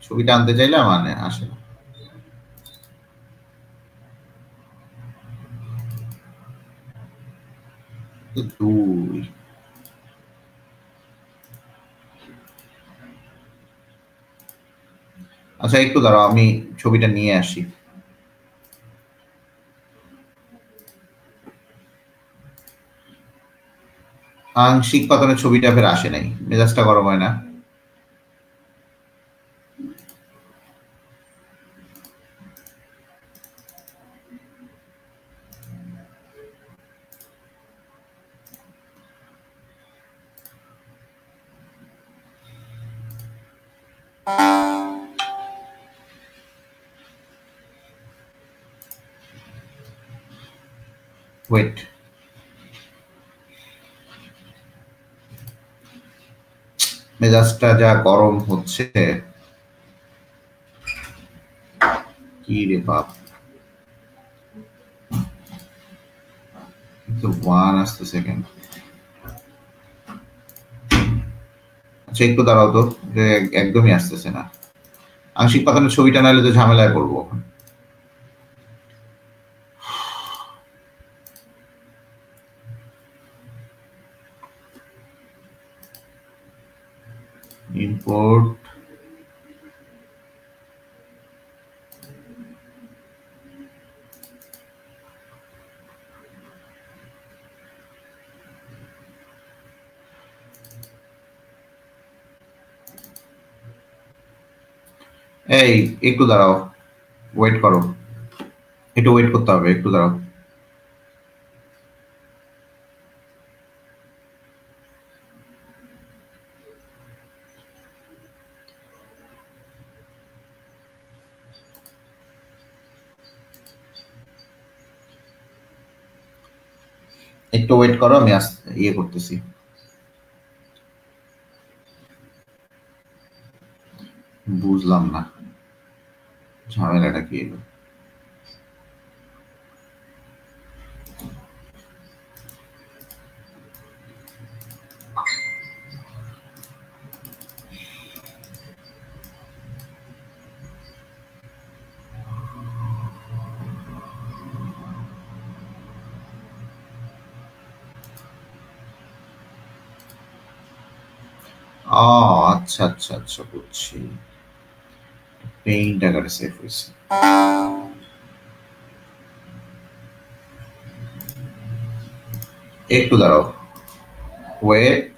ছবিটা আনতে চাইলে মানে আসে না। দুই, আচ্ছা একটু দাঁড়াও, আমি ছবিটা নিয়ে আসি। আংশিক পাতনের ছবিটা ফের আসে নাই, মেজাজটা গরম হয় না? ওয়েট, মেজাজটা যা গরম হচ্ছে, কি রে বাপ, কিন্তু ওয়ান আসতেছে কেন? আচ্ছা একটু দাঁড়াও তো, একদমই আসতেছে না। আংশিক পাতনের ছবিটা নাহলে তো ঝামেলায় পড়বো। ইম্পোর্ট, এই একটু দাঁড়াও, ওয়েট করো, একটু ওয়েট করতে হবে, একটু দাঁড়াও। একটু ওয়েট করো, আমি ইয়ে করতেছি। বুঝলাম না ঝামেলাটা কি এলো। ও আচ্ছা আচ্ছা আচ্ছা, বুঝছি। পেইন্ট আকারে সেভ হয়েছে। একটু দাঁড়াও, ওয়েট।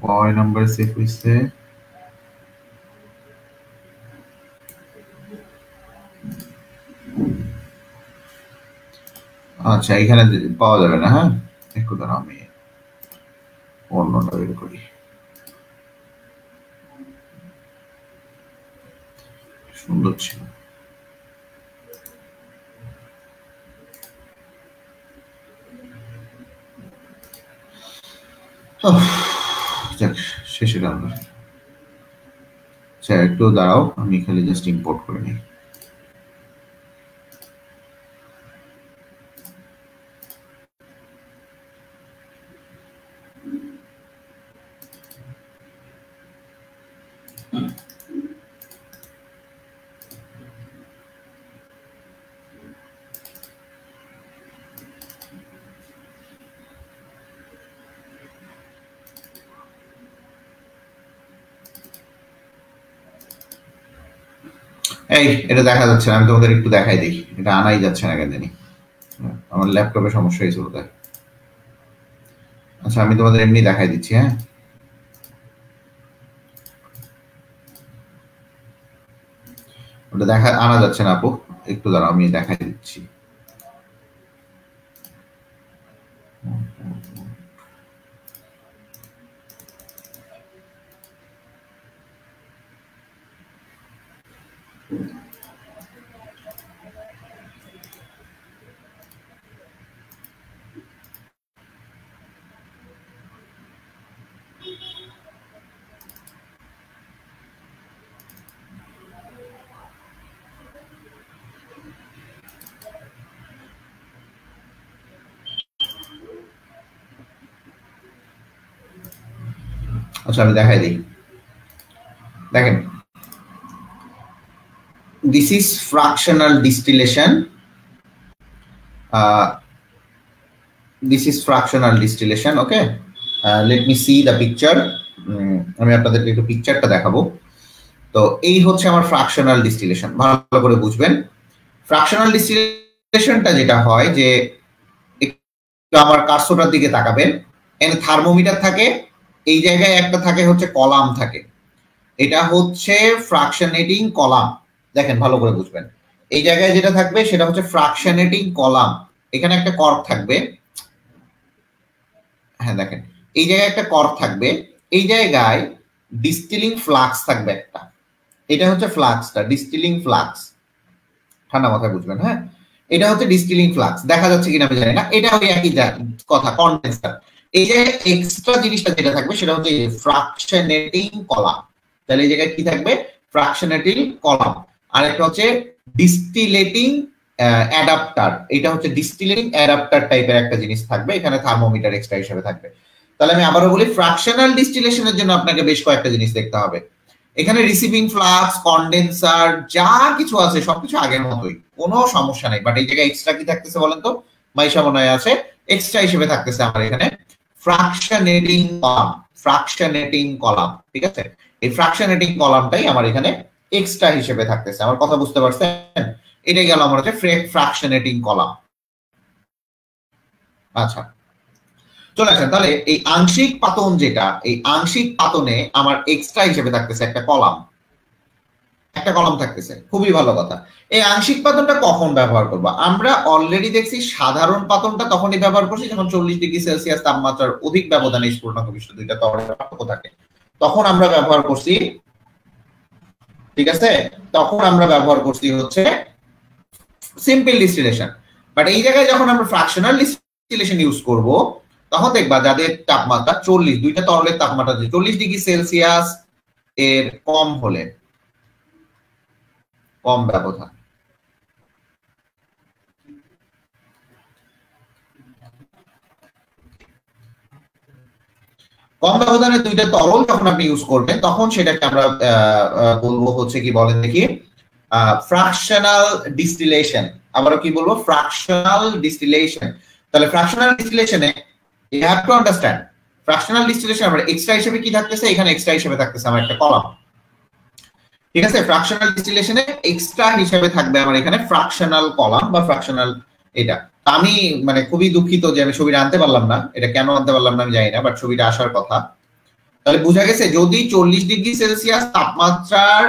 কয় নাম্বার সেভ হয়েছে? আচ্ছা, এখানে পাওয়া যাবে না। হ্যাঁ, একটু দাঁড়াও, আমি অন্যটা বের করি। সুন্দর ছিল। যাক, শেষে রান্না। আচ্ছা, একটু দাঁড়াও, আমি খালি জাস্ট ইম্পোর্ট করে নিই। এই, এটা দেখা যাচ্ছে না, আমি তোমাদের একটু দেখাই দিই। এটা আনাই যাচ্ছে না কেন জানি, আমার ল্যাপটপে সমস্যা হয়েছে বোধহয়। আচ্ছা, আমি তোমাদের এমনি দেখাই দিচ্ছি। হ্যাঁ, ওটা দেখা আনা যাচ্ছে না আপু, একটু দাঁড়াও, আমি দেখাই দিচ্ছি। আচ্ছা, আমি দেখাই দিই। দেখেন, this is fractional distillation. This is fractional distillation. Okay, let me see the picture. আমি আপনাদেরকে একটু পিকচারটা দেখাবো। তো এই হচ্ছে আমার ফ্র্যাকশনাল ডিস্টিলেশন, ভালো করে বুঝবেন। ফ্র্যাকশনাল ডিস্টিলেশনটা যেটা হয় যে, একটু আমার কার্সোটার দিকে তাকাবেন, এখানে থার্মোমিটার থাকে, এই জায়গায় একটা থাকে হচ্ছে কলাম থাকে, এটা হচ্ছে ফ্র্যাকশনেটিং কলাম। দেখেন, ভালো করে বুঝবেন, এই জায়গায় যেটা থাকবে সেটা হচ্ছে ফ্র্যাকশনেটিং কলাম। এখানে একটা কর্ক থাকবে। হ্যাঁ, দেখেন, এই জায়গায় একটা কর্ক থাকবে, এই জায়গায় ডিস্টিলিং ফ্লাক্স থাকবে একটা। এটা হচ্ছে ফ্লাক্সটা, ডিস্টিলিং ফ্লাক্স। ঠান্ডা মাথায় বুঝবেন। হ্যাঁ, এটা হচ্ছে ডিস্টিলিং ফ্লাক্স। দেখা যাচ্ছে কিনা আমি জানি না, এটা ওই একই কথা, কনডেন্সার। এই যে এক্সট্রা জিনিসটা যেটা থাকবে সেটা হচ্ছে ফ্র্যাকশনেটিং কলাম। তাহলে এই জায়গায় কি থাকবে? ফ্র্যাকশনেটিং কলাম। আর একটা হচ্ছে ডিস্টিলেটিং অ্যাডাপ্টার। এটা হচ্ছে ডিস্টিলেটিং অ্যাডাপ্টার টাইপের একটা জিনিস থাকবে, এখানে থার্মোমিটার এক্সট্রা হিসেবে থাকবে। তাহলে আমি আবারও বলি, ফ্র্যাকশনাল ডিস্টিলেশনের জন্য আপনাকে বেশ কয়েকটা জিনিস দেখতে হবে। এখানে রিসিভিং ফ্লাক্স, কন্ডেন্সার, যা কিছু আছে সবকিছু আগের মতোই, কোনো সমস্যা নেই। বাট এই জায়গায় এক্সট্রা কি থাকতেছে বলেন তো? মাইশা মনে আছে, এক্সট্রা হিসেবে থাকতেছে আমার এখানে ফ্র্যাকশনেটিং কলাম। ফ্র্যাকশনেটিং কলাম, ঠিক আছে? এই ফ্র্যাকশনেটিং কলামটাই আমার এখানে এক্সট্রা হিসেবে থাকতেছে। আমার কথা বুঝতে পারছেন? এটাই গেল আমার হচ্ছে ফ্র্যাকশনেটিং কলাম। আচ্ছা, চলে আসেন তাহলে এই আংশিক পাতন যেটা, এই আংশিক পাতনে আমার এক্সট্রা হিসেবে থাকতেছে একটা কলাম। একটা কলাম থাকতেছে, খুবই ভালো কথা। এই আংশিক পাতনটা কখন ব্যবহার করবো? আমরা অলরেডি দেখছি সাধারণ পাতনটা তখনই ব্যবহার করছি যখন 40 ডিগ্রি সেলসিয়াস তাপমাত্রার অধিক ব্যবধানে স্ফুটনাঙ্ক বিশিষ্ট দুইটা তরলের পার্থক্য থাকে, তখন আমরা ব্যবহার করছি, ঠিক আছে, তখন আমরা ব্যবহার করছি হচ্ছে সিম্পল ডিস্টিলেশন। বাট এই জায়গায় যখন আমরা ফ্র্যাকশনাল ডিস্টিলেশন ইউজ করব, তখন দেখবা যাদের তাপমাত্রা 40, দুইটা তরলের তাপমাত্রা 40 ডিগ্রি সেলসিয়াস এর কম হলে, কম ব্যবধান, কম ব্যবধানে দুইটা তরল যখন আপনি ইউজ করবেন, তখন সেটাকে আমরা বলবো হচ্ছে কি বলেন দেখি, ফ্র্যাকশনাল ডিস্টিলেশন। আবারও কি বলবো? Fractional distillation. তাহলে ফ্র্যাকশনাল ডিস্টিলেশনে you have to understand, fractional distillation আমরা এক্সট্রা হিসেবে কি থাকতেছে, এখানে এক্সট্রা হিসেবে থাকতেছে আমার একটা কলাম, ঠিক আছে। ফ্র্যাকশনাল ডিস্টিলেশনে এক্সট্রা হিসেবে থাকবে আমার এখানে ফ্র্যাকশনাল কলাম বা ফ্র্যাকশনাল এটা। আমি মানে খুবই দুঃখিত যে আমি ছবিটা আনতে পারলাম না, এটা কেন আনতে পারলাম না আমি জানি না, বাট ছবিটা আসার কথা। তাহলে বোঝা গেছে যদি 40 ডিগ্রি সেলসিয়াস তাপমাত্রার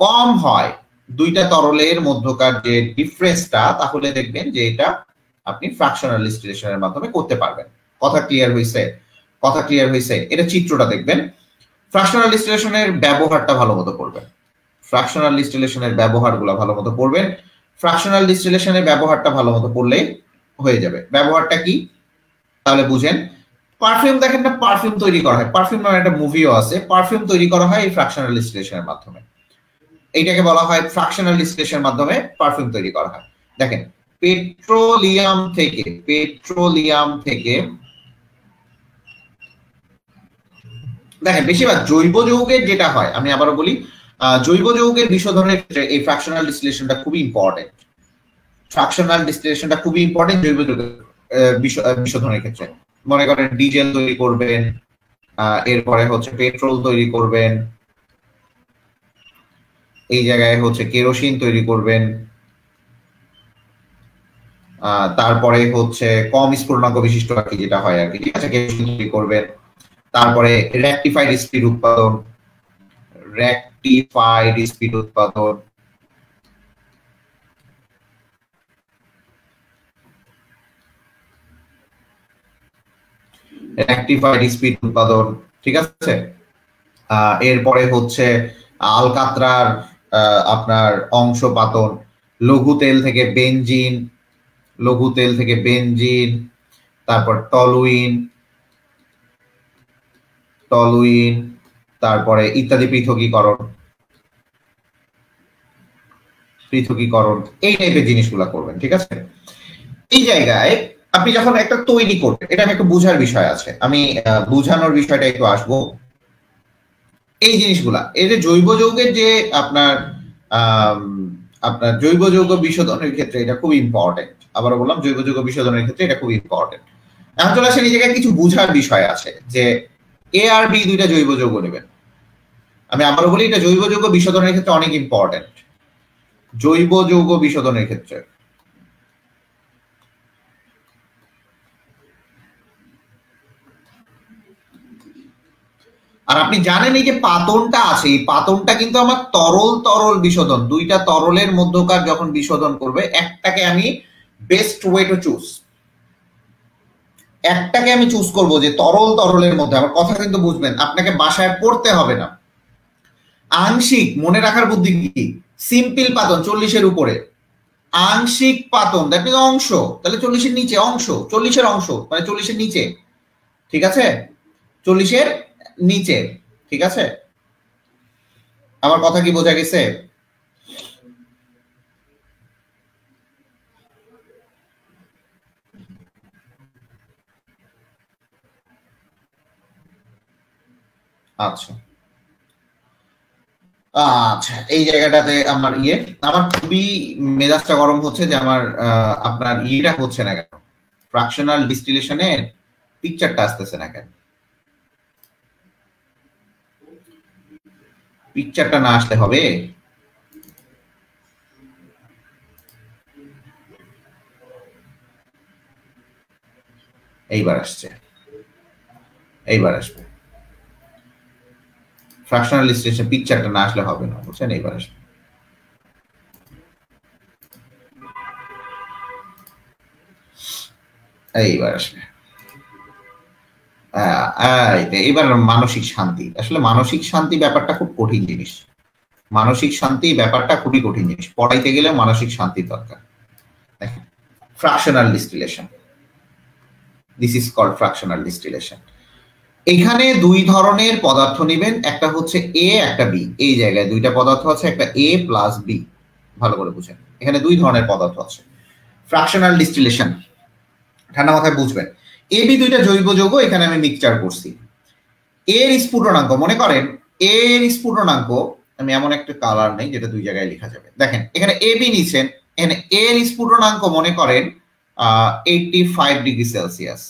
কম হয় দুইটা তরলের মধ্যকার যে ডিফারেন্সটা, তাহলে দেখবেন যে এটা আপনি ফ্র্যাকশনাল ডিস্টিলেশনের মাধ্যমে করতে পারবেন। কথা ক্লিয়ার হয়েছে? কথা ক্লিয়ার হয়েছে? এটা চিত্রটা দেখবেন। ফ্র্যাকশনাল ডিস্টিলেশনের ব্যবহারটা ভালো মতো করবেন, ফ্র্যাকশনাল ডিস্টিলেশনের ব্যবহারগুলো ভালো মতো করবেন। ফ্র্যাকশনাল ডিস্টিলেশনের ব্যবহারটা ভালো মতো করলে হয়ে যাবে। ব্যবহারটা কি তাহলে বুঝেন। পারফিউম দেখেন না, পারফিউম তৈরি করা হয়, পারফিউম নামে একটা মুভিও আছে, পারফিউম তৈরি করা হয় এই ফ্র্যাকশনাল ডিস্টিলেশনের মাধ্যমে। এইটাকে বলা হয় ফ্র্যাকশনাল ডিস্টিলেশনের মাধ্যমে পারফিউম তৈরি করা হয়। দেখেন পেট্রোলিয়াম থেকে দেখেন বেশিরভাগ জৈব যৌগের যেটা হয়, আমি আবারও বলি, জৈব যৌগের বিশোধনের ক্ষেত্রে এই ফ্র্যাকশনাল ডিস্টিলেশনটা খুবই ইম্পর্টেন্ট। ফ্র্যাকশনাল ডিস্টিলেশনটা খুবই ইম্পর্টেন্ট জৈব যৌগের বিশোধনের ক্ষেত্রে। মনে করেন ডিজেল তৈরি করবেন, এরপরে হচ্ছে পেট্রোল তৈরি করবেন, এই জায়গায় হচ্ছে কেরোসিন তৈরি করবেন, তারপরে হচ্ছে কম স্ফুটনাঙ্ক বিশিষ্ট আর কি যেটা হয় আর কি, ঠিক আছে, কেরোসিন তৈরি করবেন। তারপরে রেকটিফাইড স্পিড উৎপাদন, রেকটিফাইড স্পিড উৎপাদন, রেকটিফাইড স্পিড উৎপাদন, ঠিক আছে। এরপরে হচ্ছে আলকাতরার আপনার অংশপাতন, লঘু তেল থেকে বেনজিন, তারপর টলুইন, তারপরে ইত্যাদি পৃথকীকরণ, এই টাইপের জিনিসগুলো করবেন, ঠিক আছে। এই জায়গায় আপনি যখন একটা তৈরি করবেন, এটা আমি একটু বোঝার বিষয় আছে, আমি বোঝানোর বিষয়টা একটু আসবো। এই জিনিসগুলা, এই যে জৈব যৌগের যে আপনার জৈব যৌগ বিশোধনের ক্ষেত্রে এটা খুব ইম্পর্টেন্ট। আবারও বললাম, জৈব যৌগ বিশোধনের ক্ষেত্রে এটা খুব ইম্পর্টেন্ট। এখন চলে আসেন এই জায়গায় কিছু বোঝার বিষয় আছে, যে এ আর বি দুইটা জৈব যৌগ নেবেন। আমি আবারও বলি, এটা জৈব যৌগ বিশোধনের ক্ষেত্রে অনেক ইম্পর্টেন্ট, জৈব যৌগ বিশোধনের ক্ষেত্রে। আর আপনি জানেন এই যে পাতনটা আছে, এই পাতনটা কিন্তু আমার তরল বিশোধন, দুইটা তরলের মধ্যকার যখন বিশোধন করবে, একটাকে আমি বেস্ট ওয়ে টু চুজ, একটাকে আমি চুজ করব যে তরলের মধ্যে। আমার কথা কিন্তু বুঝবেন, আপনাকে বাসায় পড়তে হবে না। আংশিক মনে রাখার বুদ্ধি কি, সিম্পল পাতন 40-এর উপরে, আংশিক পাতন দ্যাট মিন্স অংশ, তাহলে 40-এর নিচে অংশ, 40-এর অংশ মানে 40-এর নিচে, ঠিক আছে, 40-এর নিচে, ঠিক আছে। আমার কথা কি বোঝা গেছে? আচ্ছা আচ্ছা, এই জায়গাটাতে আমার আমার খুবই মেজাজটা গরম হচ্ছে যে আমার আপনার ইয়েটা হচ্ছে না কেন, ফ্র্যাকশনাল ডিস্টিলেশনের পিকচারটা আসতেছে না কেন। পিকচারটা না আসলে হবে? এইবার আসছে, এইবার আসবে। ফ্র্যাকশনাল ডিস্টিলেশন পিকচারটা না আসলে হবে না, বুঝছেন? এইবার আসবে। এইবার আসবে। এবার মানসিক শান্তি, আসলে মানসিক শান্তি ব্যাপারটা খুব কঠিন জিনিস। মানসিক শান্তি ব্যাপারটা খুবই কঠিন জিনিস, পড়াইতে গেলে মানসিক শান্তি দরকার। দেখেন, fractional distillation, this is called fractional distillation. এখানে দুই ধরনের পদার্থ নেবেন, একটা হচ্ছে এ, একটা বি। এই জায়গায় দুইটা পদার্থ আছে, একটা এ প্লাস বি। ভালো করে বুঝেন, এখানে দুই ধরনের পদার্থ আছে। ফ্র্যাকশনাল ডিস্টিলেশন ঠান্ডা মাথায় বুঝবেন। এ বি দুইটা জৈব যৌগ, এখানে আমি মিক্সচার করছি। এর স্ফুটনাঙ্ক মনে করেন, এর স্ফুটনাঙ্ক, আমি এমন একটা কালার নেই যেটা দুই জায়গায় লেখা যাবে। দেখেন এখানে এ বি নিচ্ছেন, এখানে এর স্ফুটনাঙ্ক মনে করেন 85 ডিগ্রি সেলসিয়াস,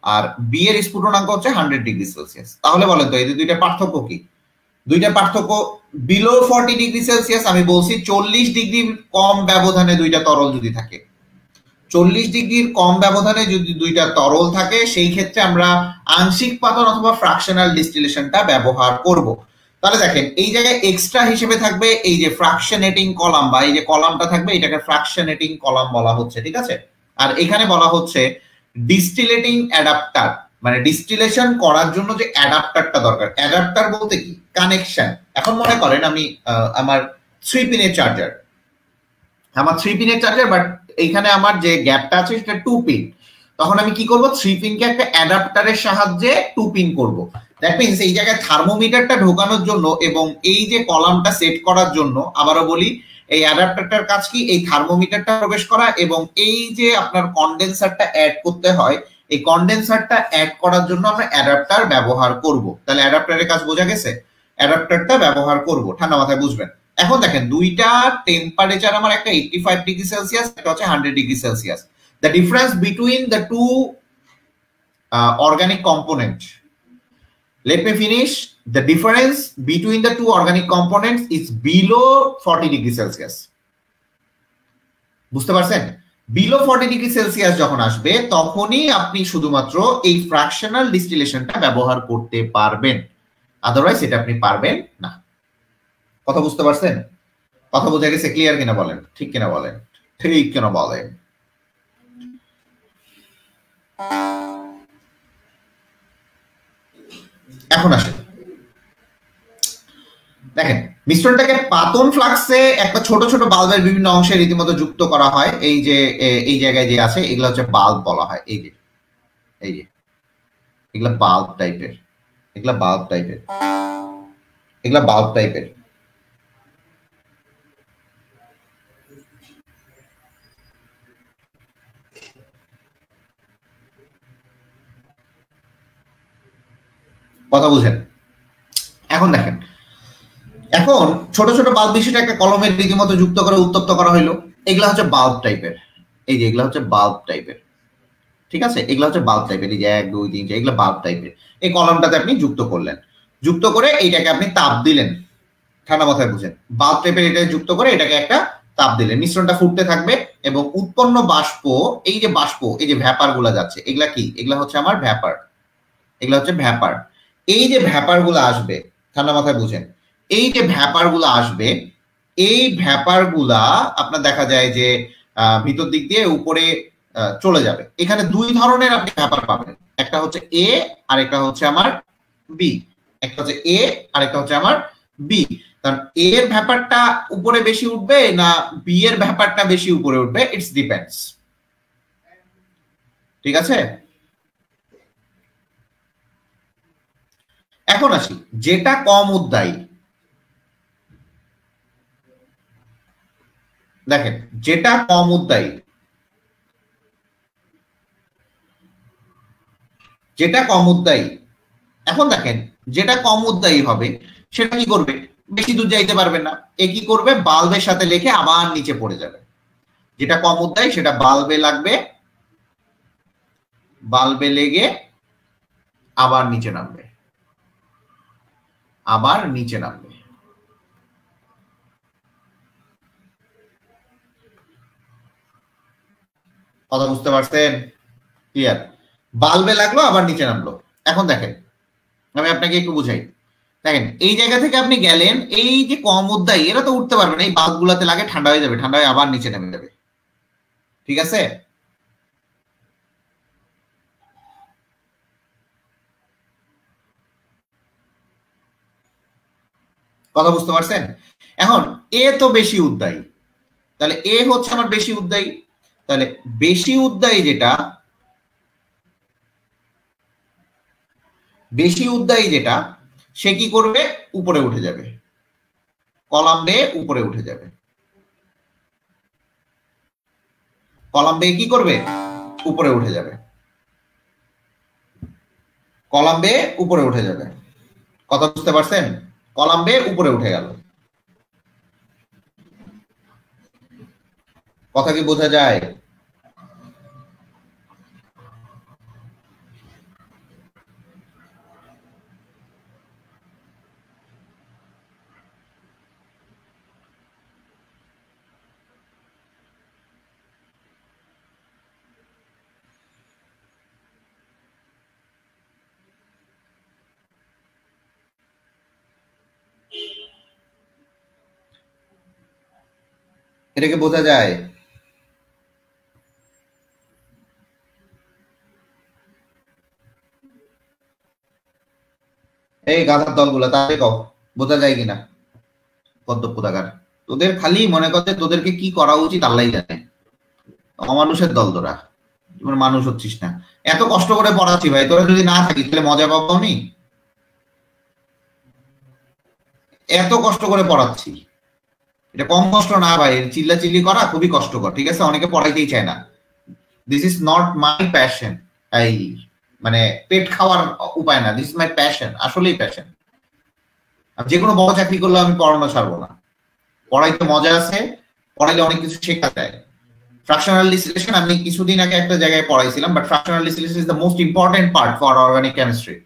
আর বি এর স্ফুটনাঙ্ক হচ্ছে 100 ডিগ্রি সেলসিয়াস। তাহলে বলেন তো এদের দুইটা পার্থক্য কি? দুইটা পার্থক্য বিলো 40 ডিগ্রি সেলসিয়াস। আমি বলছি 40 ডিগ্রি কম ব্যবধানে দুইটা তরল যদি থাকে, 40 ডিগ্রির কম ব্যবধানে যদি দুইটা তরল থাকে, সেই ক্ষেত্রে আমরা আংশিক পাতন অথবা ফ্র্যাকশনাল ডিস্টিলেশনটা ব্যবহার করব। তাহলে দেখেন এই জায়গায় এক্সট্রা হিসেবে থাকবে এই যে ফ্র্যাকশনেটিং কলাম, বা এই যে কলামটা থাকবে, এটাকে ফ্র্যাকশনেটিং কলাম বলা হচ্ছে, ঠিক আছে। আর এখানে বলা হচ্ছে ডিস্টিলেটিং অ্যাডাপ্টার, মানে ডিস্টিলেশন করার জন্য যে অ্যাডাপ্টারটা দরকার। অ্যাডাপ্টার বলতে কি? কানেকশন। এখন মনে করেন আমি আমার 3 পিনের চার্জার, আমার 3 পিনের চার্জার, বাট এইখানে আমার যে গ্যাপটা আছে সেটা 2 পিন। তখন আমি কি করব? 3 পিনকে একটা অ্যাডাপ্টারের সাহায্যে 2 পিন করব। দ্যাট মিন্স এই জায়গায় থার্মোমিটারটা ঢোকানোর জন্য এবং এই যে কলামটা সেট করার জন্য, আবারও বলি, এই অ্যাডাপ্টারটার কাজ কি? এই থার্মোমিটারটা প্রবেশ করা, এবং এই যে আপনার কন্ডেন্সারটা অ্যাড করতে হয়, এই কন্ডেন্সারটা অ্যাড করার জন্য আমরা অ্যাডাপ্টার ব্যবহার করব। তাহলে অ্যাডাপ্টারের কাজ বোঝা গেছে? অ্যাডাপ্টারটা ব্যবহার করব, ঠান্ডা মাথায় বুঝবেন। এখন দেখেন দুইটা টেম্পারেচার আমার, একটা 85 ডিগ্রি সেলসিয়াস, একটা হচ্ছে 100 degree Celsius. The difference between the two organic component, let me finish, the difference between the two organic components is below 40 degree celsius. বুঝতে পারছেন? বিলো 40 ডিগ্রি সেলসিয়াস যখন আসবে, তখনই আপনি শুধুমাত্র এই ফ্র্যাকশনাল ডিস্টিলেশনটা ব্যবহার করতে পারবেন, আদারওয়াইজ এটা আপনি পারবেন না। কথা বুঝতে পারছেন? কথা বোঝা গেছে? ক্লিয়ার কিনা বলেন, ঠিক কিনা বলেন, ঠিক কিনা বলেন। এখন আসেন, দেখেন মিশ্রণটাকে পাতন ফ্লাক্সে একটা ছোট ছোট বাল্বের বিভিন্ন অংশে রীতিমতো যুক্ত করা হয়। এই যে এই জায়গায় যে আছে, এগুলো হচ্ছে বাল্ব বলা হয়। এই যে এগুলা বাল্ব টাইপের, এগুলা বাল্ব টাইপের, এগুলা বাল্ব টাইপের। কথা বুঝেন? এখন দেখেন, এখন ছোট ছোট বাল্ব বিষয়টা একটা কলমের রীতিমতো যুক্ত করে উত্তপ্ত করা হইলো। এগুলা হচ্ছে বাল্ব টাইপের, এই যে এগুলা হচ্ছে বাল্ব টাইপের, ঠিক আছে। এগুলা হচ্ছে বাল্ব টাইপের, এই যে 1 2 3 4, এগুলা বাল্ব টাইপের। এই কলমটাতে আপনি যুক্ত করলেন, যুক্ত করে এইটাকে আপনি তাপ দিলেন, ঠান্ডা মাথায় বুঝেন। বাল্ব টাইপের এটা যুক্ত করে এটাকে একটা তাপ দিলেন, মিশ্রণটা ফুটতে থাকবে এবং উৎপন্ন বাষ্প, এই যে বাষ্প, এই যে ভ্যাপার গুলা যাচ্ছে, এগুলা কি? এগুলা হচ্ছে আমার ভ্যাপার, এগুলা হচ্ছে ভ্যাপার। এই যে ভ্যাপার গুলা আসবে, ঠান্ডা মাথায় বুঝেন, এই যে ভ্যাপার গুলা আসবে, এই ভ্যাপার গুলা আপনার দেখা যায় যে ভিতর দিক দিয়ে উপরে চলে যাবে। এখানে দুই ধরনের আপনি ভ্যাপার পাবেন, একটা হচ্ছে এ আর একটা হচ্ছে আমার বি। একটা হচ্ছে এ আর একটা হচ্ছে আমার বি। কারণ এ এর ব্যাপারটা উপরে বেশি উঠবে না বি এর ব্যাপারটা বেশি উপরে উঠবে, ইটস ডিপেন্ডস, ঠিক আছে। এখন আসি, যেটা কম উদ্দায়ী, দেখেন যেটা কম উদ্দায়ী, যেটা কম উদ্দায়ী, এখন দেখেন যেটা কম উদ্দায়ী হবে সেটা কি করবে? বেশি দূর যাইতে পারবে না। এ কি করবে? বাল্বের সাথে লেগে আবার নিচে পড়ে যাবে। যেটা কম উদ্দায়ী সেটা বাল্বে লাগবে, বাল্বে লেগে আবার নিচে নামবে, আবার নিচে নামবে। কথা বুঝতে পারছেন? ক্লিয়ার? বাল্বে লাগলো আবার নিচে নামলো। এখন দেখেন আমি আপনাকে একটু বুঝাই। দেখেন এই জায়গা থেকে আপনি গেলেন, এই যে কম উদ্দায়ী এরা তো উঠতে পারবে না, এই বাল্ব গুলাতে লাগে ঠান্ডা হয়ে যাবে, ঠান্ডা হয়ে আবার নিচে নেমে যাবে, ঠিক আছে। কথা বুঝতে পারছেন? এখন এ তো বেশি উদ্দায়ী, তাহলে এ হচ্ছে আমার বেশি উদ্দায়ী, তাহলে বেশি উদ্দায়ী যেটা সে কি করবে? উপরে উঠে যাবে, কলাম বে উপরে উঠে যাবে। কলাম বে কি করবে? উপরে উঠে যাবে। কলাম বে উপরে উঠে যাবে। কথা বুঝতে পারছেন? কলাম বে উপরে উঠে গেল। কথা কি বোঝা যায়? এটাকে বোঝা যায়? এই গাধার দলগুলো তাহলে কও বোঝা যায় কিনা? পদ্ম কোথাকার, তোদের খালি মনে করতে তোদেরকে কি করা উচিত আল্লাহ জানে। অমানুষের দল তোরা, তোর মানুষ হচ্ছিস না। এত কষ্ট করে পড়াচ্ছি ভাই, তোরা যদি না থাকিস তাহলে মজা পাবো আমি? এত কষ্ট করে পড়াচ্ছি, এটা কম কষ্ট না ভাই, চিল্লাচিল্লি করা খুবই কষ্টকর, ঠিক আছে? অনেকে পড়াইতেই চায় না। This is not my passion, এই মানে পেট খাওয়ার উপায় না, দিস ইজ মাই প্যাশন, আসলেই প্যাশন। যে কোনো বড় চাকরি করলে আমি পড়ানো ছাড়বো না। পড়াইতে মজা আছে, পড়াইলে অনেক কিছু শেখা যায়। ফ্র্যাকশনাল ডিসিলেশন আমি কিছুদিন আগে একটা জায়গায় পড়াইছিলাম, but fractional distillation is the most important part for organic chemistry,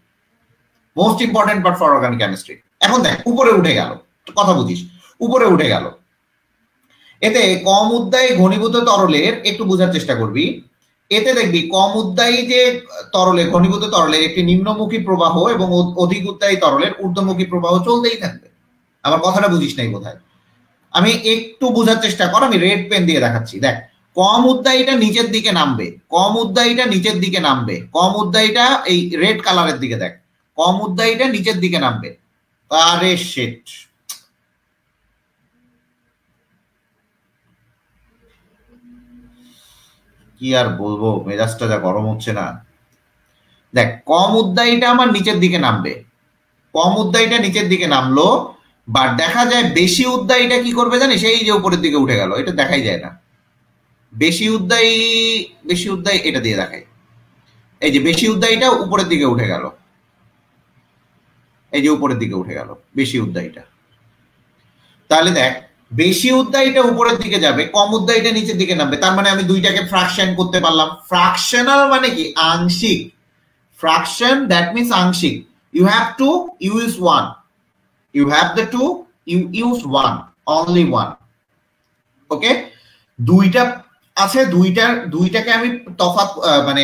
most important part for organic chemistry. এখন দেখ উপরে উঠে গেল, কথা বুঝিস, উপরে উঠে গেল। এতে কম উদ্দায়ী ঘনীভূত তরলের একটু বোঝার চেষ্টা করবি। এতে দেখবি কম উদ্দায়ী যে তরলে, ঘনীভূত তরলের একটি নিম্নমুখী প্রবাহ এবং অধিক উদ্দায়ী তরলের ঊর্ধ্বমুখী প্রবাহ চলতেই থাকবে। আমার কথাটা বুঝিস নাই কোথায়? আমি একটু বোঝার চেষ্টা কর, আমি রেড পেন দিয়ে দেখাচ্ছি। দেখ কম উদ্দায়ীটা নিচের দিকে নামবে, কম উদ্দায়ীটা নিচের দিকে নামবে, কম উদ্দায়ীটা এই রেড কালারের দিকে দেখ, কম উদ্দায়ীটা নিচের দিকে নামবে। আরে শিট, কি আর বলবো, মেজাজটা যা গরম হচ্ছে না। দেখ কম উদ্দায়ীটা আমার নিচের দিকে নামবে, কম উদ্দায়ীটা নিচের দিকে নামলো, বাট দেখা যায় বেশি উদ্দায়ীটা কি করবে জানিস? এই যে উপরের দিকে উঠে গেল, এটা দেখাই যায় না। বেশি উদ্দায়ী এটা দিয়ে দেখায়, এই যে বেশি উদ্দায়ীটা উপরের দিকে উঠে গেল, এই যে উপরের দিকে উঠে গেল বেশি উদ্দায়ীটা। তাহলে দেখ বেশি উদ্দায়ীটা উপরের দিকে যাবে, কম উদ্দায়ীটা নিচের দিকে নামবে। তার মানে আমি দুইটাকে ফ্র্যাকশন করতে পারলাম। ফ্র্যাকশনাল মানে কি? আংশিক। ফ্র্যাকশন দ্যাট মিন্স আংশিক। You have to use one, you have the two, you use one, only one. Okay, দুইটা আছে, দুইটাকে আমি তফাৎ মানে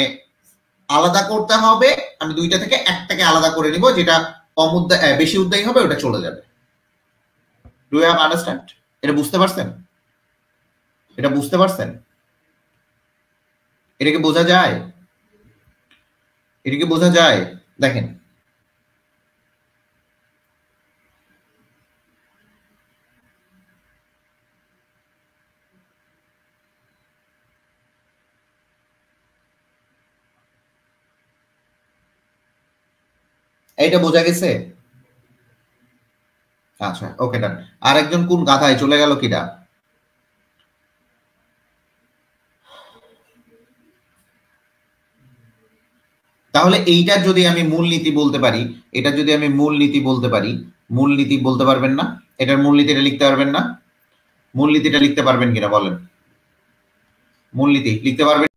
আলাদা করতে হবে। আমি দুইটা থেকে একটাকে আলাদা করে নিব, যেটা কম উদ্দায়ী বেশি উদ্দায়ী হবে ওটা চলে যাবে। Do you have understand? এটা বুঝতে পারছেন? এটা বুঝতে পারছেন? এটাকে বোঝা যায়? এটাকে বোঝা যায়? দেখেন এইটা বোঝা গেছে? আচ্ছা ওকে ডান। আরেকজন কোন গাধায় চলে গেল কিনা? তাহলে এইটার যদি আমি মূলনীতি বলতে পারি, এটা যদি আমি মূলনীতি বলতে পারি, মূলনীতি বলতে পারবেন না? এটার মূলনীতিটা লিখতে পারবেন না? মূলনীতিটা লিখতে পারবেন কিনা বলেন? মূলনীতি লিখতে পারবেন?